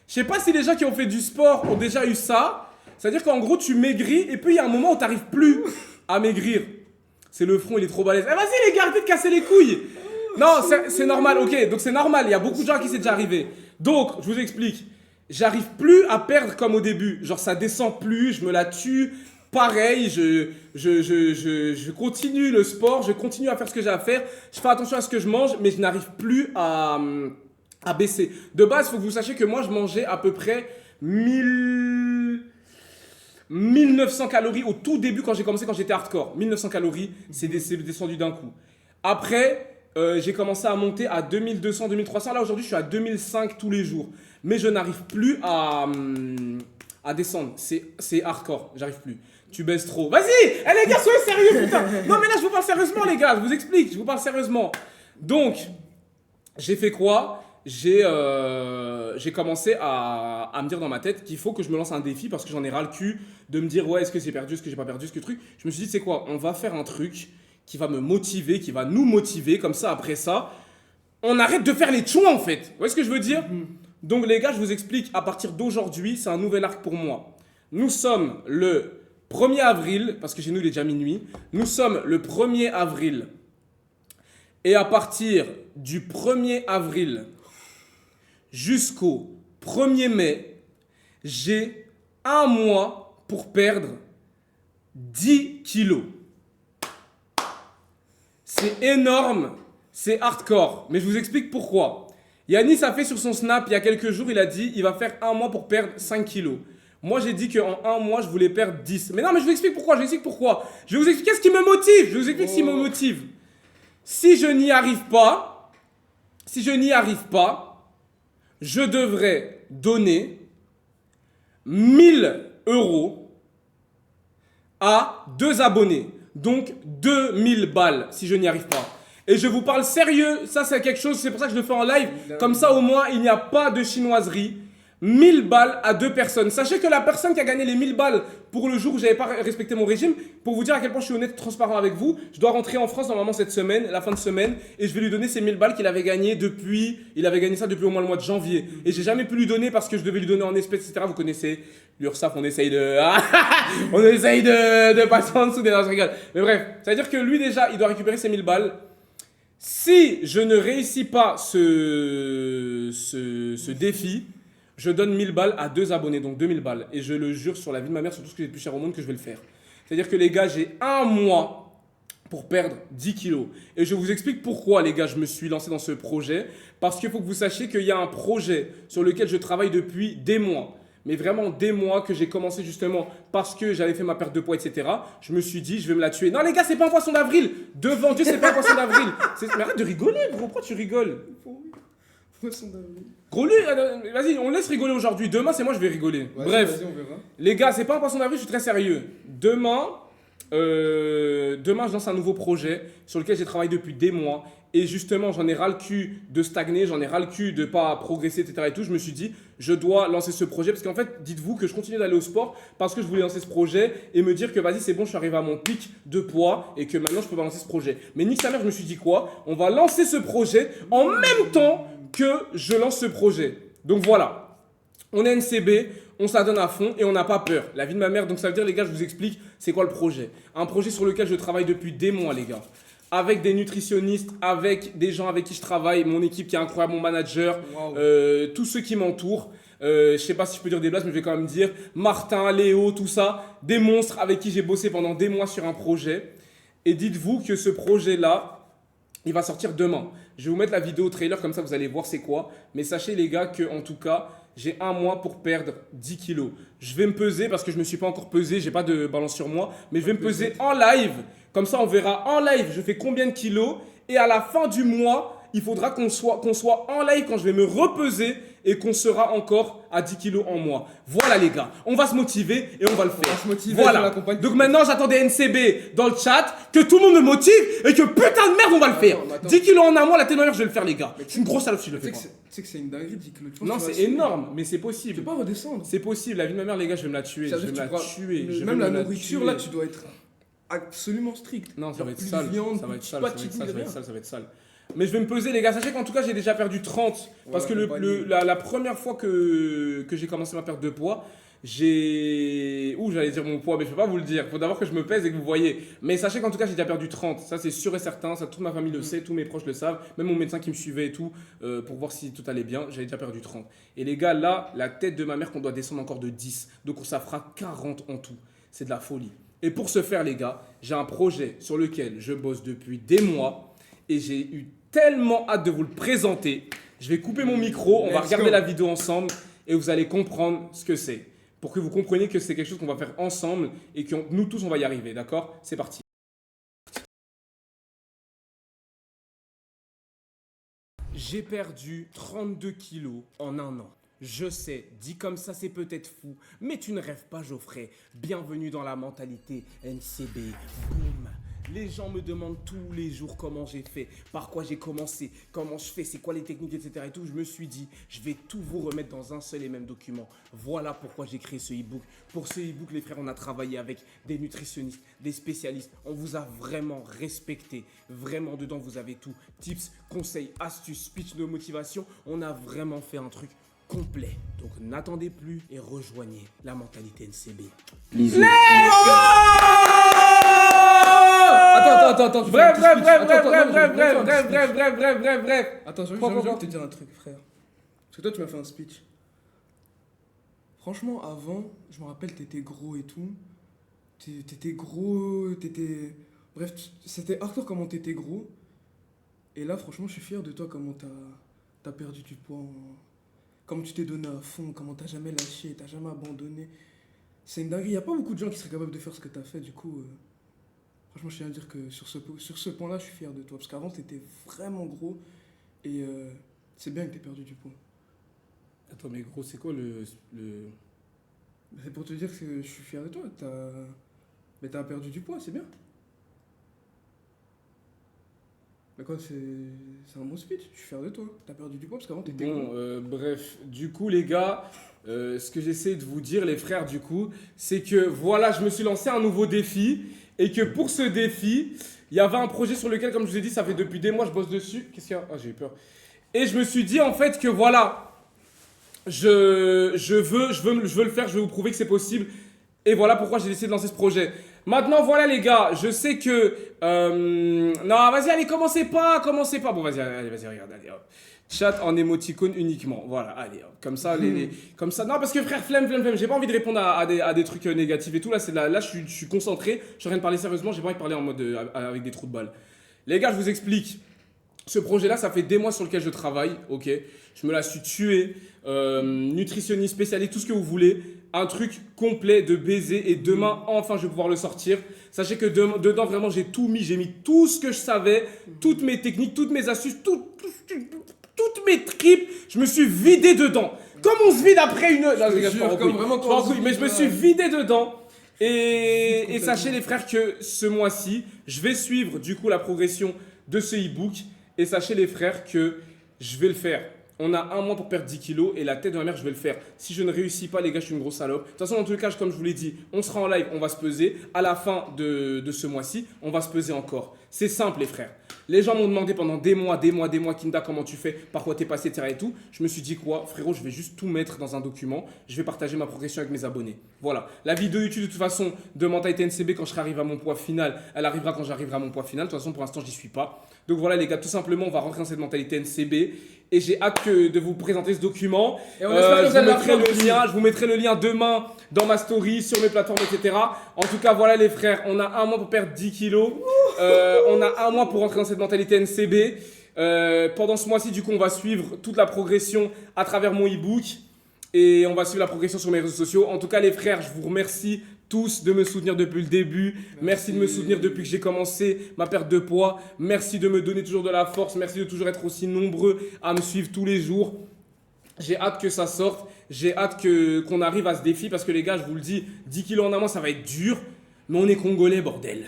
Je sais pas si les gens qui ont fait du sport ont déjà eu ça. C'est-à-dire qu'en gros, tu maigris et puis il y a un moment où tu n'arrives plus à maigrir. C'est le front, il est trop balèze. Eh vas-y les gars, arrêtez de casser les couilles. Non, c'est normal, ok. Donc c'est normal, il y a beaucoup de gens à qui c'est déjà arrivé. Donc, je vous explique. J'arrive plus à perdre comme au début. Genre ça descend plus, je me la tue. Pareil, je continue le sport, je continue à faire ce que j'ai à faire. Je fais attention à ce que je mange, mais je n'arrive plus à baisser. De base, il faut que vous sachiez que moi, je mangeais à peu près 1900 calories au tout début quand j'ai commencé, quand j'étais hardcore. 1900 calories, c'est descendu d'un coup. Après, j'ai commencé à monter à 2200, 2300. Là, aujourd'hui, je suis à 2005 tous les jours. Mais je n'arrive plus à descendre. C'est hardcore, j'arrive plus. Tu baisses trop. Vas-y, les gars, soyez sérieux, putain. Non, mais là, je vous parle sérieusement, les gars. Je vous explique, je vous parle sérieusement. Donc, j'ai fait quoi? J'ai commencé à me dire dans ma tête qu'il faut que je me lance un défi parce que j'en ai ras le cul de me dire ouais, est-ce que j'ai perdu, est-ce que j'ai pas perdu, ce que truc. Je me suis dit c'est quoi, on va faire un truc qui va me motiver, qui va nous motiver, comme ça après ça, on arrête de faire les chouins en fait. Vous voyez ce que je veux dire? Donc les gars, je vous explique, à partir d'aujourd'hui, c'est un nouvel arc pour moi. Nous sommes le 1er avril, parce que chez nous il est déjà minuit, nous sommes le 1er avril et à partir du 1er avril jusqu'au 1er mai, j'ai 1 mois pour perdre 10 kilos. C'est énorme, c'est hardcore, mais je vous explique pourquoi. Yanis a fait sur son Snap il y a quelques jours, il a dit il va faire 1 mois pour perdre 5 kilos. Moi j'ai dit qu'en 1 mois je voulais perdre 10. Mais non, mais je vous explique pourquoi, je vous explique pourquoi. Je vais vous expliquer ce qui me motive, je vous explique ce qui me motive. Si je n'y arrive pas, je devrais donner 1000 € à 2 abonnés. Donc 2000 balles si je n'y arrive pas. Et je vous parle sérieux, ça c'est quelque chose, c'est pour ça que je le fais en live. Comme ça au moins il n'y a pas de chinoiserie. 1000 balles à 2 personnes. Sachez que la personne qui a gagné les 1000 balles pour le jour où j'avais pas respecté mon régime, pour vous dire à quel point je suis honnête et transparent avec vous, je dois rentrer en France normalement cette semaine, la fin de semaine, et je vais lui donner ces 1000 balles qu'il avait gagné depuis, il avait gagné ça depuis au moins le mois de janvier. Et j'ai jamais pu lui donner parce que je devais lui donner en espèces, etc. Vous connaissez l'URSSAF, on essaye de passer en dessous des non, je rigole. Mais bref, ça veut dire que lui déjà, il doit récupérer ses 1000 balles. Si je ne réussis pas ce défi, je donne 1000 balles à 2 abonnés, donc 2000 balles. Et je le jure sur la vie de ma mère, sur tout ce que j'ai de plus cher au monde, que je vais le faire. C'est-à-dire que les gars, j'ai 1 mois pour perdre 10 kilos. Et je vous explique pourquoi, les gars, je me suis lancé dans ce projet. Parce qu'il faut que vous sachiez qu'il y a un projet sur lequel je travaille depuis des mois. Mais vraiment des mois que j'ai commencé justement parce que j'avais fait ma perte de poids, etc. Je me suis dit, je vais me la tuer. Non, les gars, c'est pas un poisson d'avril. Devant Dieu, c'est pas un poisson d'avril. Mais arrête de rigoler, gros. Pourquoi tu rigoles? Gros lui, vas-y, on laisse rigoler aujourd'hui. Demain, c'est moi, je vais rigoler. Bref, vas-y, on verra. les gars, c'est pas un poisson d'avril, je suis très sérieux. Demain, je lance un nouveau projet sur lequel j'ai travaillé depuis des mois. Et justement, j'en ai ras le cul de stagner, j'en ai ras le cul de pas progresser, etc. et tout. Je me suis dit, je dois lancer ce projet. Parce qu'en fait, dites-vous que je continue d'aller au sport parce que je voulais lancer ce projet et me dire que vas-y, c'est bon, je suis arrivé à mon pic de poids et que maintenant, je peux pas lancer ce projet. Mais nique sa mère, je me suis dit quoi? On va lancer ce projet en même temps que je lance ce projet. Donc voilà, on est NCB, on s'adonne à fond et on n'a pas peur. La vie de ma mère, donc ça veut dire les gars, je vous explique, c'est quoi le projet? Un projet sur lequel je travaille depuis des mois les gars. Avec des nutritionnistes, avec des gens avec qui je travaille, mon équipe qui est incroyable, mon manager, tous ceux qui m'entourent. Je sais pas si je peux dire des blagues, mais je vais quand même dire Martin, Léo, tout ça, des monstres avec qui j'ai bossé pendant des mois sur un projet. Et dites-vous que ce projet-là, il va sortir demain. Je vais vous mettre la vidéo trailer, comme ça vous allez voir c'est quoi. Mais sachez les gars que en tout cas, j'ai un mois pour perdre 10 kilos. Je vais me peser parce que je ne me suis pas encore pesé, j'ai pas de balance sur moi. Mais je vais me peser en live. Comme ça on verra en live je fais combien de kilos. Et à la fin du mois, il faudra qu'on soit en live quand je vais me repeser et qu'on sera encore à 10 kilos en mois. Voilà les gars, on va se motiver et on va le faire. On va se motiver, voilà. je l'accompagne. Donc maintenant j'attends des NCB dans le chat, que tout le monde me motive et que putain de merde on va le faire. Attends. 10 kilos en un mois, la tête je vais le faire les gars. Je suis une grosse salope si je le Tu fais sais pas. que c'est une dinguerie, 10 kilos. Tu penses Non que tu vas c'est assumer? énorme, mais c'est Tu possible. peux pas redescendre. C'est possible, la vie de ma mère les gars je vais me la tuer. Ça Je veut vais dire me que la tu pourras- tuer. je Même vais la me la nourriture, tuer. là, tu dois être absolument strict. Non, ça Genre va être plus de sale. viande, Ça va être sale, pas ça de va être chicken, sale, ça va rien. être sale, ça va être sale. Mais je vais me peser les gars, sachez qu'en tout cas j'ai déjà perdu 30 parce que accompagné. la première fois que j'ai commencé ma perte de poids, j'allais dire mon poids mais je peux pas vous le dire, faut d'abord que je me pèse et que vous voyez. Mais sachez qu'en tout cas j'ai déjà perdu 30, ça c'est sûr et certain, ça toute ma famille le sait, tous mes proches le savent, même mon médecin qui me suivait et tout, pour voir si tout allait bien, j'avais déjà perdu 30. Et les gars là, la tête de ma mère qu'on doit descendre encore de 10, donc ça fera 40 en tout, c'est de la folie. Et pour ce faire les gars, j'ai un projet sur lequel je bosse depuis des mois et j'ai eu tellement hâte de vous le présenter. Je vais couper mon micro, on va Let's regarder go. la vidéo ensemble et vous allez comprendre ce que c'est. Pour que vous compreniez que c'est quelque chose qu'on va faire ensemble et que nous tous on va y arriver, d'accord? C'est parti. J'ai perdu 32 kilos en un an. Je sais, dit comme ça c'est peut-être fou, mais tu ne rêves pas Geoffrey. Bienvenue dans la mentalité NCB. Boum. Les gens me demandent tous les jours comment j'ai fait, par quoi j'ai commencé, comment je fais, c'est quoi les techniques, etc. Et tout. Je me suis dit, je vais tout vous remettre dans un seul et même document. Voilà pourquoi j'ai créé ce e-book. Pour ce e-book, les frères, on a travaillé avec des nutritionnistes, des spécialistes. On vous a vraiment respecté. Vraiment, dedans, vous avez tout. Tips, conseils, astuces, speech de motivation. On a vraiment fait un truc complet. Donc n'attendez plus et rejoignez la mentalité NCB. Attends. Bref. Attends, j'ai Quoi, envie quoi de te dire un truc, frère. Parce que toi, tu m'as fait un speech. Franchement, avant, je me rappelle, t'étais gros et tout. T'étais gros, t'étais... Bref, c'était hardcore comment t'étais gros. Et là, franchement, je suis fier de toi, comment t'as perdu du poids. Comment tu t'es donné à fond, comment t'as jamais lâché, t'as jamais abandonné. C'est une dinguerie. Il n'y a pas beaucoup de gens qui seraient capables de faire ce que t'as fait, du coup... Franchement, je tiens à dire que sur ce point-là, je suis fier de toi. Parce qu'avant, t'étais vraiment gros. Et c'est bien que t'aies perdu du poids. Attends, mais gros, c'est quoi le... C'est pour te dire que je suis fier de toi. Mais t'as perdu du poids, c'est bien. Mais quoi, c'est un bon speech. Je suis fier de toi. T'as perdu du poids parce qu'avant, t'étais Bon, gros. bref, du coup, les gars, ce que j'essaie de vous dire, les frères, du coup, c'est que voilà, je me suis lancé un nouveau défi et que pour ce défi, il y avait un projet sur lequel, comme je vous ai dit, ça fait depuis des mois, je bosse dessus. Qu'est-ce qu'il y a? Ah, j'ai eu peur. Et je me suis dit, en fait, que voilà, je veux le faire, je veux vous prouver que c'est possible. Et voilà pourquoi j'ai décidé de lancer ce projet. Maintenant, voilà les gars, je sais que... non, vas-y, allez, commencez pas. Bon, vas-y, regarde, allez, hop. Chat en émoticône uniquement. Voilà, allez, hop. Comme ça, comme ça. Non, parce que frère, flemme. J'ai pas envie de répondre à des trucs négatifs et tout. Là, je suis concentré. Je suis en train de parler sérieusement. J'ai pas envie de parler en mode avec des trous de balles. Les gars, je vous explique. Ce projet-là, ça fait des mois sur lequel je travaille, ok. Je me la suis tué, nutritionniste, spécialiste, tout ce que vous voulez. Un truc complet de baiser et demain, enfin, je vais pouvoir le sortir. Sachez que dedans, vraiment, j'ai tout mis. J'ai mis tout ce que je savais, toutes mes techniques, toutes mes astuces, toutes mes tripes. Je me suis vidé dedans. Comme on se vide après une... Non, je rigole, jure, pas comme en vraiment couille. Pas en quand on se couille, mais je me vide, suis ouais. vidé dedans. Et Complètement. sachez les frères que ce mois-ci, je vais suivre du coup la progression de ce e-book. Et sachez les frères que je vais le faire. On a un mois pour perdre 10 kilos et la tête de ma mère, je vais le faire. Si je ne réussis pas, les gars, je suis une grosse salope. De toute façon, dans tous les cas, comme je vous l'ai dit, on sera en live, on va se peser. À la fin de ce mois-ci, on va se peser encore. C'est simple, les frères. Les gens m'ont demandé pendant des mois, Kinda, comment tu fais, par quoi t'es passé, etc. et tout. Je me suis dit quoi, frérot, je vais juste tout mettre dans un document. Je vais partager ma progression avec mes abonnés. Voilà. La vidéo YouTube, de toute façon, de Mentalité NCB, quand je serai arrivé à mon poids final, elle arrivera quand j'arriverai à mon poids final. De toute façon, pour l'instant, j'y suis pas. Donc voilà, les gars, tout simplement, on va rentrer dans cette mentalité NCB. Et j'ai hâte de vous présenter ce document. Et on espère que vous allez Je vous mettrai le lien demain dans ma story, sur mes plateformes, etc. En tout cas, voilà les frères, on a un mois pour perdre 10 kilos. On a un mois pour rentrer dans cette mentalité NCB. Pendant ce mois-ci, du coup, on va suivre toute la progression à travers mon e-book. Et on va suivre la progression sur mes réseaux sociaux. En tout cas, les frères, je vous remercie tous de me soutenir depuis le début. Merci de me soutenir depuis que j'ai commencé ma perte de poids. Merci de me donner toujours de la force. Merci de toujours être aussi nombreux à me suivre tous les jours. J'ai hâte que ça sorte. J'ai hâte qu'on arrive à ce défi parce que les gars, je vous le dis, 10 kilos en un mois, ça va être dur. Mais on est congolais, bordel.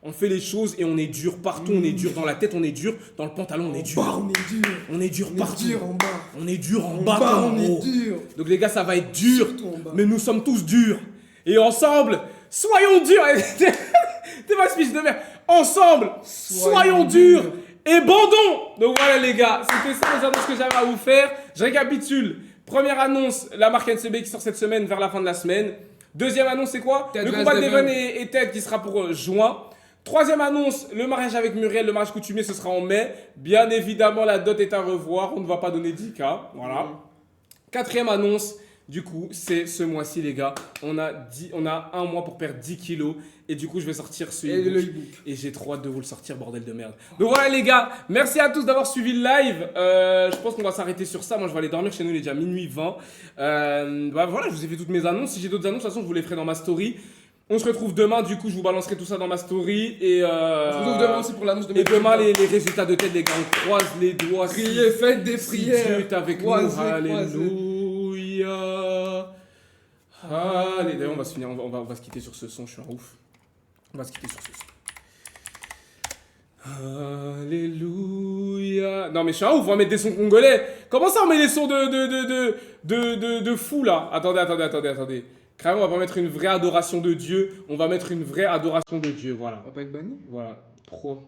On fait les choses et on est dur partout. On est dur dans la tête, on est dur. Dans le pantalon, on est dur. On est dur. On est dur partout. On est dur en bas. On est dur en En bas bas, comme en on haut. est dur. Donc les gars, ça va être dur. Surtout en bas. Mais nous sommes tous durs. Et ensemble, soyons durs. T'es ma speech de merde. Ensemble, soyons durs. Et bandons. Donc voilà les gars, c'était ça les annonces que j'avais à vous faire. Je récapitule. Première annonce, la marque NCB qui sort cette semaine vers la fin de la semaine. Deuxième annonce, c'est quoi? Ted Le versus combat Devon. d'Even et Ted qui sera pour juin. Troisième annonce, le mariage avec Muriel, le mariage coutumier, ce sera en mai. Bien évidemment, la dot est à revoir. On ne va pas donner 10K. Voilà. Quatrième annonce, du coup, c'est ce mois-ci, les gars. On a un mois pour perdre 10 kilos. Et du coup, je vais sortir ce Et e-book. le e-book. Et j'ai trop hâte de vous le sortir, bordel de merde. Donc voilà, les gars. Merci à tous d'avoir suivi le live. Je pense qu'on va s'arrêter sur ça. Moi, je vais aller dormir chez nous. Il est déjà minuit 20. Voilà, je vous ai fait toutes mes annonces. Si j'ai d'autres annonces, de toute façon, je vous les ferai dans ma story. On se retrouve demain. Du coup, je vous balancerai tout ça dans ma story. Et, On se retrouve demain aussi pour l'annonce de mes et demain, résultats. les résultats de tête, les gars. On croise les doigts. Priez, faites des Si prières. Dieu est avec Croisez, nous, croisez. alléluia. Allez, d'ailleurs, on va se finir, on va se quitter sur ce son, je suis un ouf. On va se quitter sur ce son. Alléluia. Non, mais je suis un ouf, on va mettre des sons congolais. Comment ça, on met des sons de fou, là? Attendez. Carrément, on va pas mettre une vraie adoration de Dieu, on va mettre une vraie adoration de Dieu, voilà. On va pas être banni? Voilà. Pro.